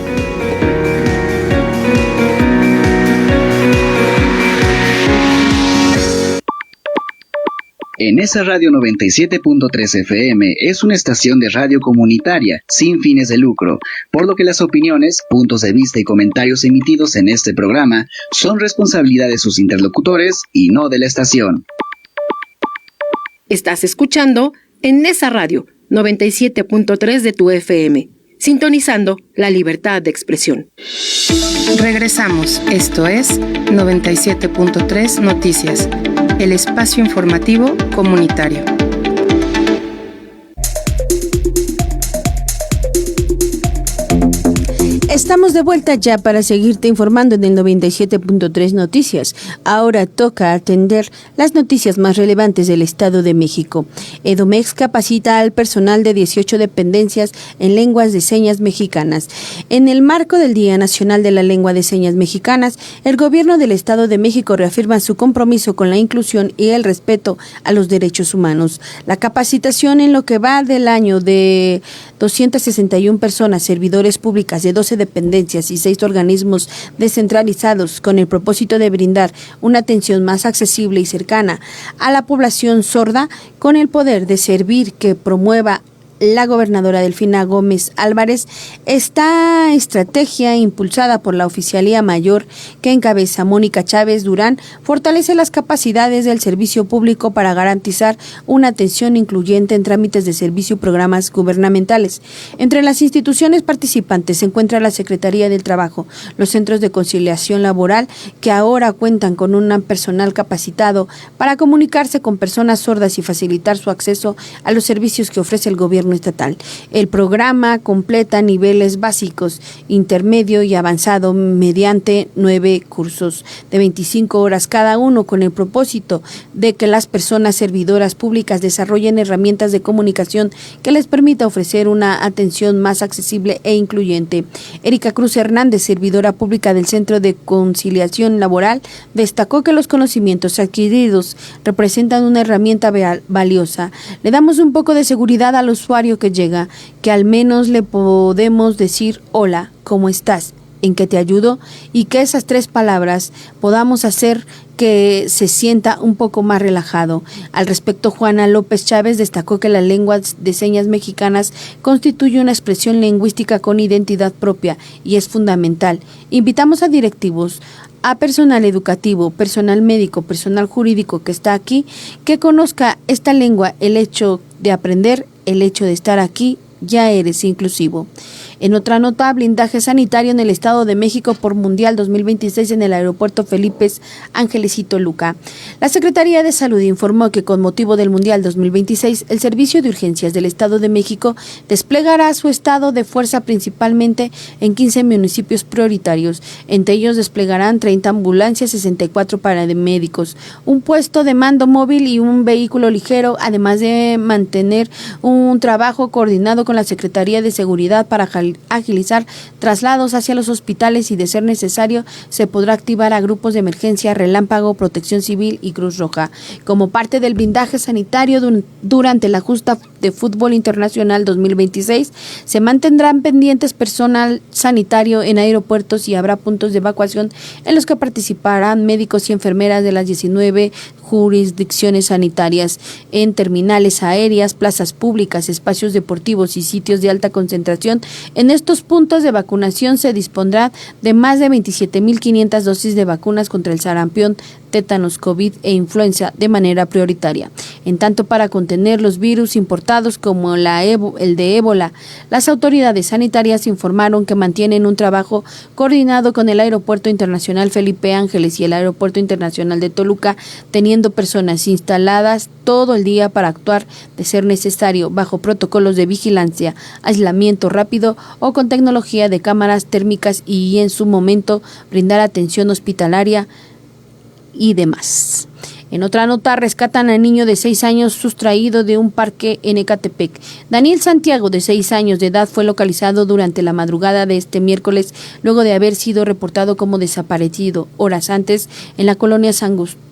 En esa radio 97.3 FM es una estación de radio comunitaria sin fines de lucro, por lo que las opiniones, puntos de vista y comentarios emitidos en este programa son responsabilidad de sus interlocutores y no de la estación. Estás escuchando en Nesa Radio 97.3 de tu FM, sintonizando la libertad de expresión. Regresamos, esto es 97.3 Noticias, el espacio informativo comunitario. Estamos de vuelta ya para seguirte informando en el 97.3 Noticias. Ahora toca atender las noticias más relevantes del Estado de México. Edomex capacita al personal de 18 dependencias en lenguas de señas mexicanas. En el marco del Día Nacional de la Lengua de Señas Mexicanas, el Gobierno del Estado de México reafirma su compromiso con la inclusión y el respeto a los derechos humanos. La capacitación en lo que va del año de 261 personas, servidores públicas de 12 dependencias y 6 organismos descentralizados con el propósito de brindar una atención más accesible y cercana a la población sorda con el poder de servir que promueva la gobernadora Delfina Gómez Álvarez. Esta estrategia, impulsada por la Oficialía Mayor que encabeza Mónica Chávez Durán, fortalece las capacidades del servicio público para garantizar una atención incluyente en trámites de servicio y programas gubernamentales. Entre las instituciones participantes se encuentra la Secretaría del Trabajo, los centros de conciliación laboral, que ahora cuentan con un personal capacitado para comunicarse con personas sordas y facilitar su acceso a los servicios que ofrece el gobierno estatal. El programa completa niveles básicos, intermedio y avanzado mediante 9 cursos de 25 horas cada uno, con el propósito de que las personas servidoras públicas desarrollen herramientas de comunicación que les permita ofrecer una atención más accesible e incluyente. Erika Cruz Hernández, servidora pública del Centro de Conciliación Laboral, destacó que los conocimientos adquiridos representan una herramienta valiosa. Le damos un poco de seguridad al usuario que llega, que al menos le podemos decir hola, ¿cómo estás? ¿En qué te ayudo? Y que esas 3 palabras podamos hacer que se sienta un poco más relajado. Al respecto, Juana López Chávez destacó que la lengua de señas mexicanas constituye una expresión lingüística con identidad propia y es fundamental. Invitamos a directivos, a personal educativo, personal médico, personal jurídico que está aquí, que conozca esta lengua. El hecho de aprender, el hecho de estar aquí, ya eres inclusivo. En otra nota, blindaje sanitario en el Estado de México por Mundial 2026 en el aeropuerto Felipe Ángeles y Toluca. La Secretaría de Salud informó que con motivo del Mundial 2026, el Servicio de Urgencias del Estado de México desplegará su estado de fuerza principalmente en 15 municipios prioritarios. Entre ellos desplegarán 30 ambulancias, 64 paramédicos, un puesto de mando móvil y un vehículo ligero, además de mantener un trabajo coordinado con la Secretaría de Seguridad para agilizar traslados hacia los hospitales y, de ser necesario, se podrá activar a grupos de emergencia, Relámpago, Protección Civil y Cruz Roja. Como parte del blindaje sanitario durante la justa de fútbol internacional 2026, se mantendrán pendientes personal sanitario en aeropuertos y habrá puntos de evacuación en los que participarán médicos y enfermeras de las 19 jurisdicciones sanitarias. En terminales aéreas, plazas públicas, espacios deportivos y sitios de alta concentración, en estos puntos de vacunación se dispondrá de más de 27.500 dosis de vacunas contra el sarampión, tétanos, COVID e influenza de manera prioritaria. En tanto, para contener los virus importados como el de ébola, las autoridades sanitarias informaron que mantienen un trabajo coordinado con el Aeropuerto Internacional Felipe Ángeles y el Aeropuerto Internacional de Toluca, teniendo personas instaladas todo el día para actuar, de ser necesario, bajo protocolos de vigilancia, aislamiento rápido o con tecnología de cámaras térmicas y, en su momento, brindar atención hospitalaria y demás. En otra nota, rescatan al niño de 6 años sustraído de un parque en Ecatepec. Daniel Santiago, de 6 años de edad, fue localizado durante la madrugada de este miércoles, luego de haber sido reportado como desaparecido horas antes en la colonia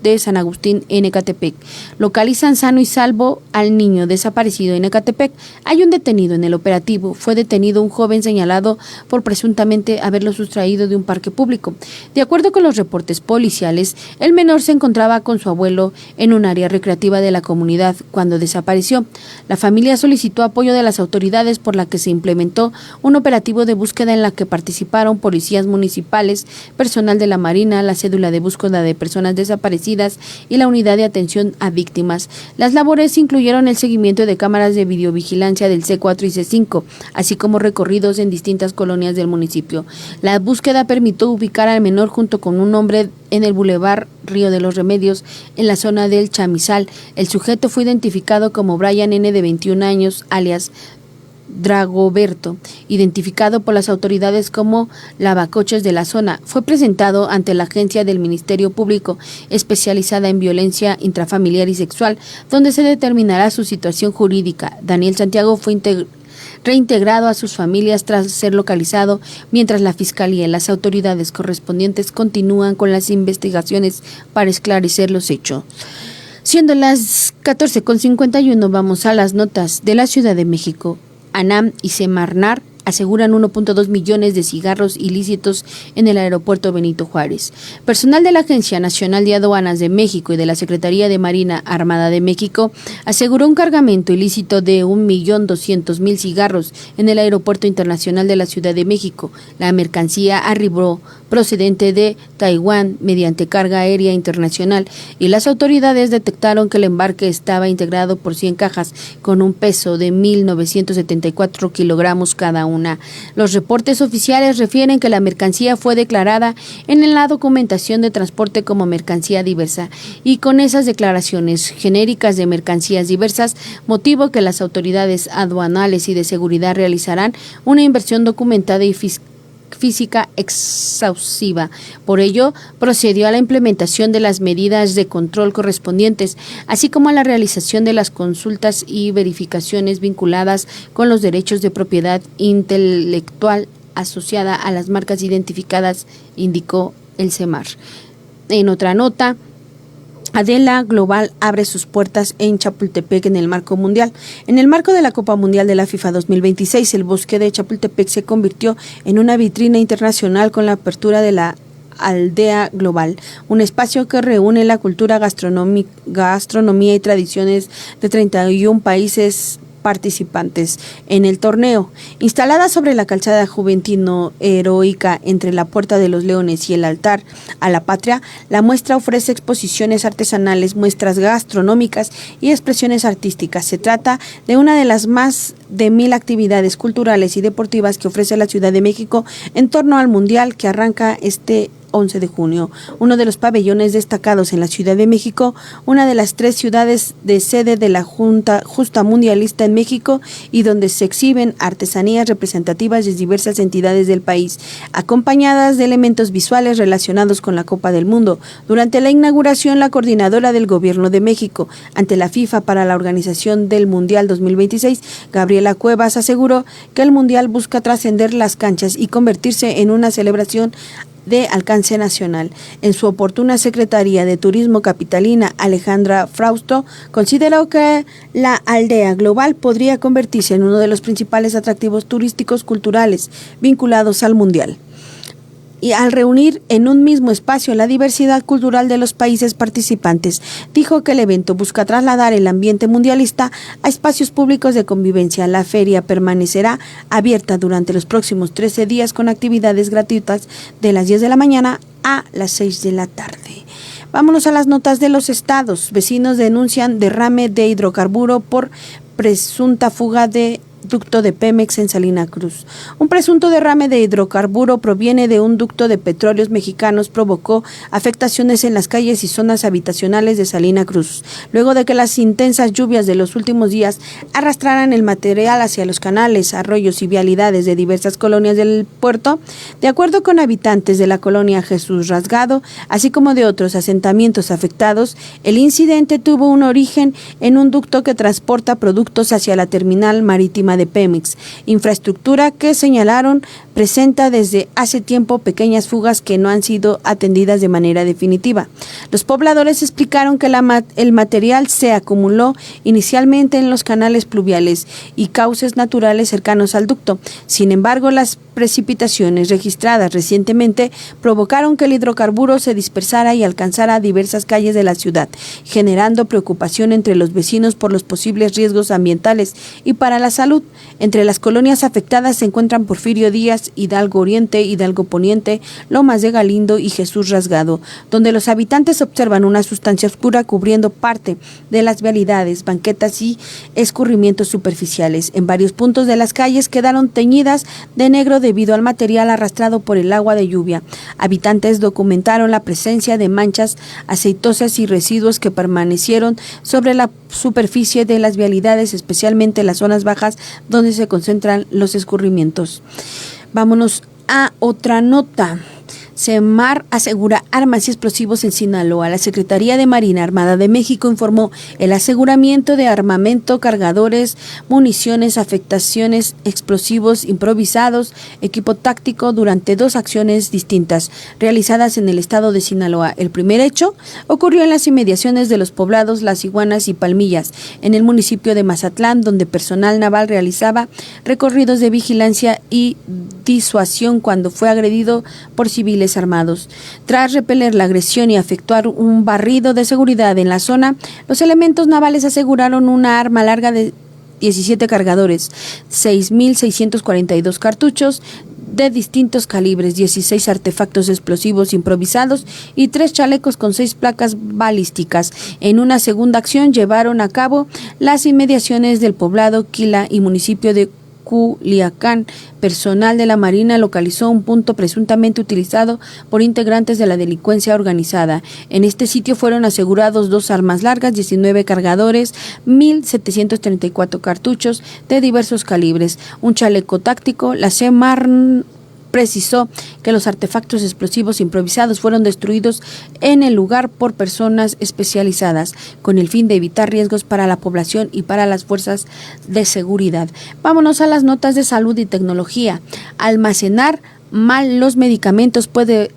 de San Agustín en Ecatepec. Localizan sano y salvo al niño desaparecido en Ecatepec. Hay un detenido en el operativo. Fue detenido un joven señalado por presuntamente haberlo sustraído de un parque público. De acuerdo con los reportes policiales, el menor se encontraba con su abuelo en un área recreativa de la comunidad cuando desapareció. La familia solicitó apoyo de las autoridades, por la que se implementó un operativo de búsqueda en la que participaron policías municipales, personal de la Marina, la cédula de búsqueda de personas desaparecidas y la unidad de atención a víctimas. Las labores incluyeron el seguimiento de cámaras de videovigilancia del C4 y C5, así como recorridos en distintas colonias del municipio. La búsqueda permitió ubicar al menor junto con un hombre en el Boulevard Río de los Remedios, en la zona del Chamizal. El sujeto fue identificado como Brian N., de 21 años, alias Dragoberto, identificado por las autoridades como lavacoches de la zona. Fue presentado ante la agencia del Ministerio Público especializada en violencia intrafamiliar y sexual, donde se determinará su situación jurídica. Daniel Santiago fue reintegrado a sus familias tras ser localizado, mientras la Fiscalía y las autoridades correspondientes continúan con las investigaciones para esclarecer los hechos. Siendo las 14:51, vamos a las notas de la Ciudad de México. ANAM y Semarnat aseguran 1.2 millones de cigarros ilícitos en el aeropuerto Benito Juárez. Personal de la Agencia Nacional de Aduanas de México y de la Secretaría de Marina Armada de México aseguró un cargamento ilícito de 1.200.000 cigarros en el Aeropuerto Internacional de la Ciudad de México. La mercancía arribó procedente de Taiwán mediante carga aérea internacional, y las autoridades detectaron que el embarque estaba integrado por 100 cajas con un peso de 1.974 kilogramos cada una. Los reportes oficiales refieren que la mercancía fue declarada en la documentación de transporte como mercancía diversa, y con esas declaraciones genéricas de mercancías diversas, motivo que las autoridades aduanales y de seguridad realizarán una inversión documentada y física exhaustiva. Por ello, procedió a la implementación de las medidas de control correspondientes, así como a la realización de las consultas y verificaciones vinculadas con los derechos de propiedad intelectual asociada a las marcas identificadas, indicó el SEMAR. En otra nota, Aldea Global abre sus puertas en Chapultepec en el marco mundial. En el marco de la Copa Mundial de la FIFA 2026, el bosque de Chapultepec se convirtió en una vitrina internacional con la apertura de la Aldea Global, un espacio que reúne la cultura, gastronomía y tradiciones de 31 países participantes en el torneo. Instalada sobre la calzada juventino heroica entre la Puerta de los Leones y el altar a la patria, la muestra ofrece exposiciones artesanales, muestras gastronómicas y expresiones artísticas. Se trata de una de las más de 1,000 actividades culturales y deportivas que ofrece la Ciudad de México en torno al Mundial que arranca este 11 de junio. Uno de los pabellones destacados en la Ciudad de México, una de las 3 ciudades de sede de la Justa Mundialista en México y donde se exhiben artesanías representativas de diversas entidades del país, acompañadas de elementos visuales relacionados con la Copa del Mundo. Durante la inauguración, la coordinadora del Gobierno de México ante la FIFA para la organización del Mundial 2026, Gabriela Cuevas, aseguró que el Mundial busca trascender las canchas y convertirse en una celebración de alcance nacional. En su oportuna Secretaría de Turismo capitalina, Alejandra Frausto, consideró que la Aldea Global podría convertirse en uno de los principales atractivos turísticos culturales vinculados al Mundial. Y al reunir en un mismo espacio la diversidad cultural de los países participantes, dijo que el evento busca trasladar el ambiente mundialista a espacios públicos de convivencia. La feria permanecerá abierta durante los próximos 13 días con actividades gratuitas de las 10 de la mañana a las 6 de la tarde. Vámonos a las notas de los estados. Vecinos denuncian derrame de hidrocarburo por presunta fuga de ducto de Pemex en Salina Cruz. Un presunto derrame de hidrocarburo proviene de un ducto de Petróleos Mexicanos, provocó afectaciones en las calles y zonas habitacionales de Salina Cruz, luego de que las intensas lluvias de los últimos días arrastraran el material hacia los canales, arroyos y vialidades de diversas colonias del puerto. De acuerdo con habitantes de la colonia Jesús Rasgado, así como de otros asentamientos afectados, el incidente tuvo un origen en un ducto que transporta productos hacia la terminal marítima de Pemex, infraestructura que señalaron presenta desde hace tiempo pequeñas fugas que no han sido atendidas de manera definitiva. Los pobladores explicaron que el material se acumuló inicialmente en los canales pluviales y cauces naturales cercanos al ducto. Sin embargo, las precipitaciones registradas recientemente provocaron que el hidrocarburo se dispersara y alcanzara diversas calles de la ciudad, generando preocupación entre los vecinos por los posibles riesgos ambientales y para la salud. Entre las colonias afectadas se encuentran Porfirio Díaz, Hidalgo Oriente, Hidalgo Poniente, Lomas de Galindo y Jesús Rasgado, donde los habitantes observan una sustancia oscura cubriendo parte de las vialidades, banquetas y escurrimientos superficiales. En varios puntos de las calles quedaron teñidas de negro debido al material arrastrado por el agua de lluvia. Habitantes documentaron la presencia de manchas aceitosas y residuos que permanecieron sobre la superficie de las vialidades, especialmente en las zonas bajas donde se concentran los escurrimientos. Vámonos a otra nota. Semar asegura armas y explosivos en Sinaloa. La Secretaría de Marina Armada de México informó el aseguramiento de armamento, cargadores, municiones, afectaciones, explosivos improvisados, equipo táctico durante 2 acciones distintas realizadas en el estado de Sinaloa. El primer hecho ocurrió en las inmediaciones de los poblados Las Iguanas y Palmillas, en el municipio de Mazatlán, donde personal naval realizaba recorridos de vigilancia y disuasión cuando fue agredido por civiles armados. Tras repeler la agresión y efectuar un barrido de seguridad en la zona, los elementos navales aseguraron una arma larga de 17 cargadores, 6.642 cartuchos de distintos calibres, 16 artefactos explosivos improvisados y 3 chalecos con 6 placas balísticas. En una segunda acción llevaron a cabo las inmediaciones del poblado Quila y municipio de Culiacán. Personal de la Marina localizó un punto presuntamente utilizado por integrantes de la delincuencia organizada. En este sitio fueron asegurados 2 armas largas, 19 cargadores, 1.734 cartuchos de diversos calibres, un chaleco táctico. La Semar precisó que los artefactos explosivos improvisados fueron destruidos en el lugar por personas especializadas con el fin de evitar riesgos para la población y para las fuerzas de seguridad. Vámonos a las notas de salud y tecnología. Almacenar mal los medicamentos puede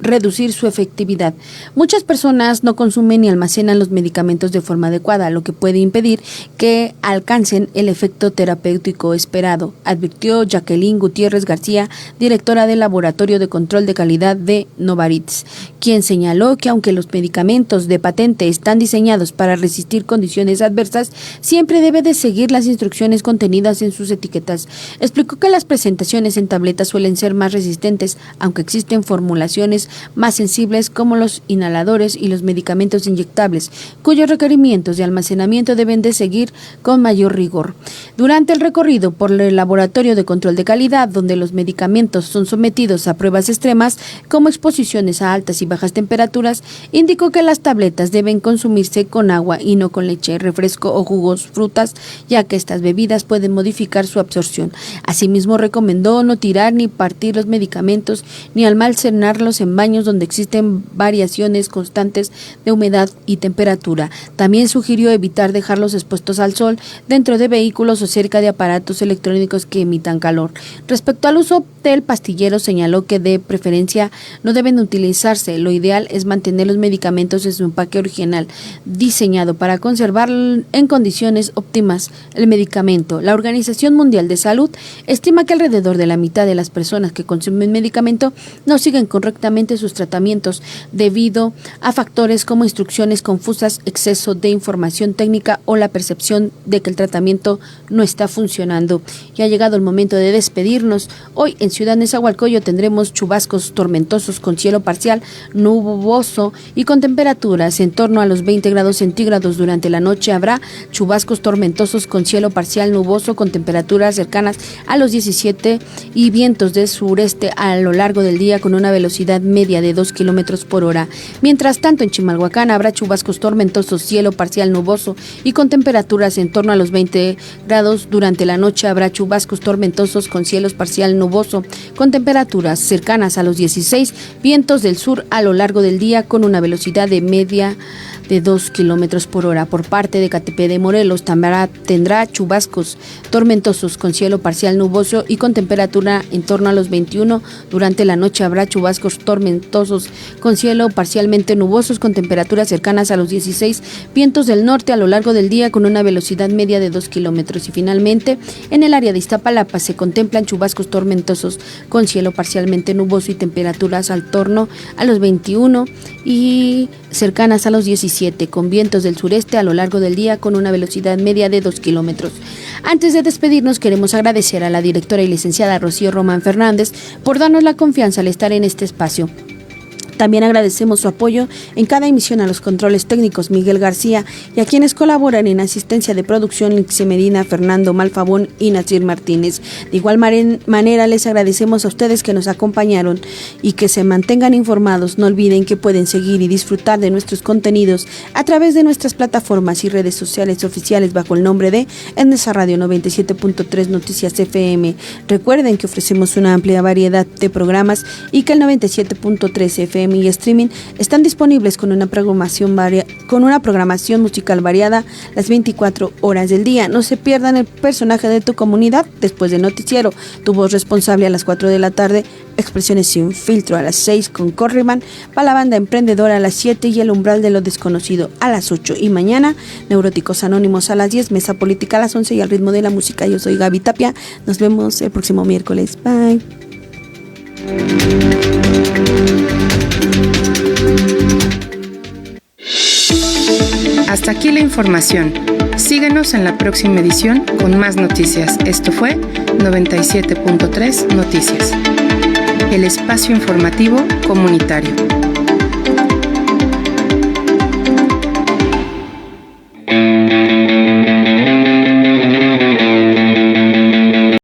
reducir su efectividad. Muchas personas no consumen ni almacenan los medicamentos de forma adecuada, lo que puede impedir que alcancen el efecto terapéutico esperado, advirtió Jacqueline Gutiérrez García, directora del Laboratorio de Control de Calidad de Novartis, quien señaló que aunque los medicamentos de patente están diseñados para resistir condiciones adversas, siempre debe de seguir las instrucciones contenidas en sus etiquetas. Explicó que las presentaciones en tabletas suelen ser más resistentes, aunque existen formulaciones más sensibles como los inhaladores y los medicamentos inyectables, cuyos requerimientos de almacenamiento deben de seguir con mayor rigor. Durante el recorrido por el Laboratorio de Control de Calidad, donde los medicamentos son sometidos a pruebas extremas como exposiciones a altas y bajas temperaturas, indicó que las tabletas deben consumirse con agua y no con leche, refresco o jugos, frutas, ya que estas bebidas pueden modificar su absorción. Asimismo, recomendó no tirar ni partir los medicamentos ni almacenarlos en baños donde existen variaciones constantes de humedad y temperatura. También sugirió evitar dejarlos expuestos al sol, dentro de vehículos o cerca de aparatos electrónicos que emitan calor. Respecto al uso del pastillero, señaló que de preferencia no deben utilizarse. Lo ideal es mantener los medicamentos en su empaque original, diseñado para conservar en condiciones óptimas el medicamento. La Organización Mundial de Salud estima que alrededor de la mitad de las personas que consumen medicamento no siguen correctamente sus tratamientos debido a factores como instrucciones confusas, exceso de información técnica o la percepción de que el tratamiento no está funcionando. Ya ha llegado el momento de despedirnos. Hoy en Ciudad Nezahualcóyotl tendremos chubascos tormentosos con cielo parcial nuboso y con temperaturas en torno a los 20 grados centígrados. Durante la noche habrá chubascos tormentosos con cielo parcial nuboso con temperaturas cercanas a los 17 y vientos de sureste a lo largo del día con una velocidad media de 2 kilómetros por hora. Mientras tanto, en Chimalhuacán habrá chubascos tormentosos, cielo parcial nuboso y con temperaturas en torno a los 20 grados. Durante la noche habrá chubascos tormentosos con cielos parcial nuboso con temperaturas cercanas a los 16, vientos del sur a lo largo del día con una velocidad de media de 2 kilómetros por hora. Por parte de Catepec de Morelos tendrá chubascos tormentosos con cielo parcial nuboso y con temperatura en torno a los 21. Durante la noche habrá chubascos tormentosos con cielo parcialmente nubosos con temperaturas cercanas a los 16, vientos del norte a lo largo del día con una velocidad media de 2 kilómetros. Y finalmente, en el área de Iztapalapa se contemplan chubascos tormentosos con cielo parcialmente nuboso y temperaturas al torno a los 21 y cercanas a los 17, con vientos del sureste a lo largo del día con una velocidad media de 2 kilómetros. Antes de despedirnos, queremos agradecer a la directora y licenciada Rocío Román Fernández por darnos la confianza al estar en este espacio. También agradecemos su apoyo en cada emisión a los controles técnicos Miguel García y a quienes colaboran en asistencia de producción Lixi Medina, Fernando Malfabón y Natsir Martínez. De igual manera les agradecemos a ustedes que nos acompañaron y que se mantengan informados. No olviden que pueden seguir y disfrutar de nuestros contenidos a través de nuestras plataformas y redes sociales oficiales bajo el nombre de Nesa Radio 97.3 Noticias FM. Recuerden que ofrecemos una amplia variedad de programas y que el 97.3 FM y streaming están disponibles con una programación musical variada las 24 horas del día. No se pierdan el personaje de tu comunidad después del noticiero, tu voz responsable a las 4 de la tarde, Expresiones sin filtro a las 6 con Corriban, para la banda emprendedora a las 7 y el umbral de lo desconocido a las 8. Y mañana, Neuróticos Anónimos a las 10, Mesa Política a las 11 y al ritmo de la música. Yo soy Gaby Tapia. Nos vemos el próximo miércoles. Bye. Hasta aquí la información. Síguenos en la próxima edición con más noticias. Esto fue 97.3 Noticias, el espacio informativo comunitario.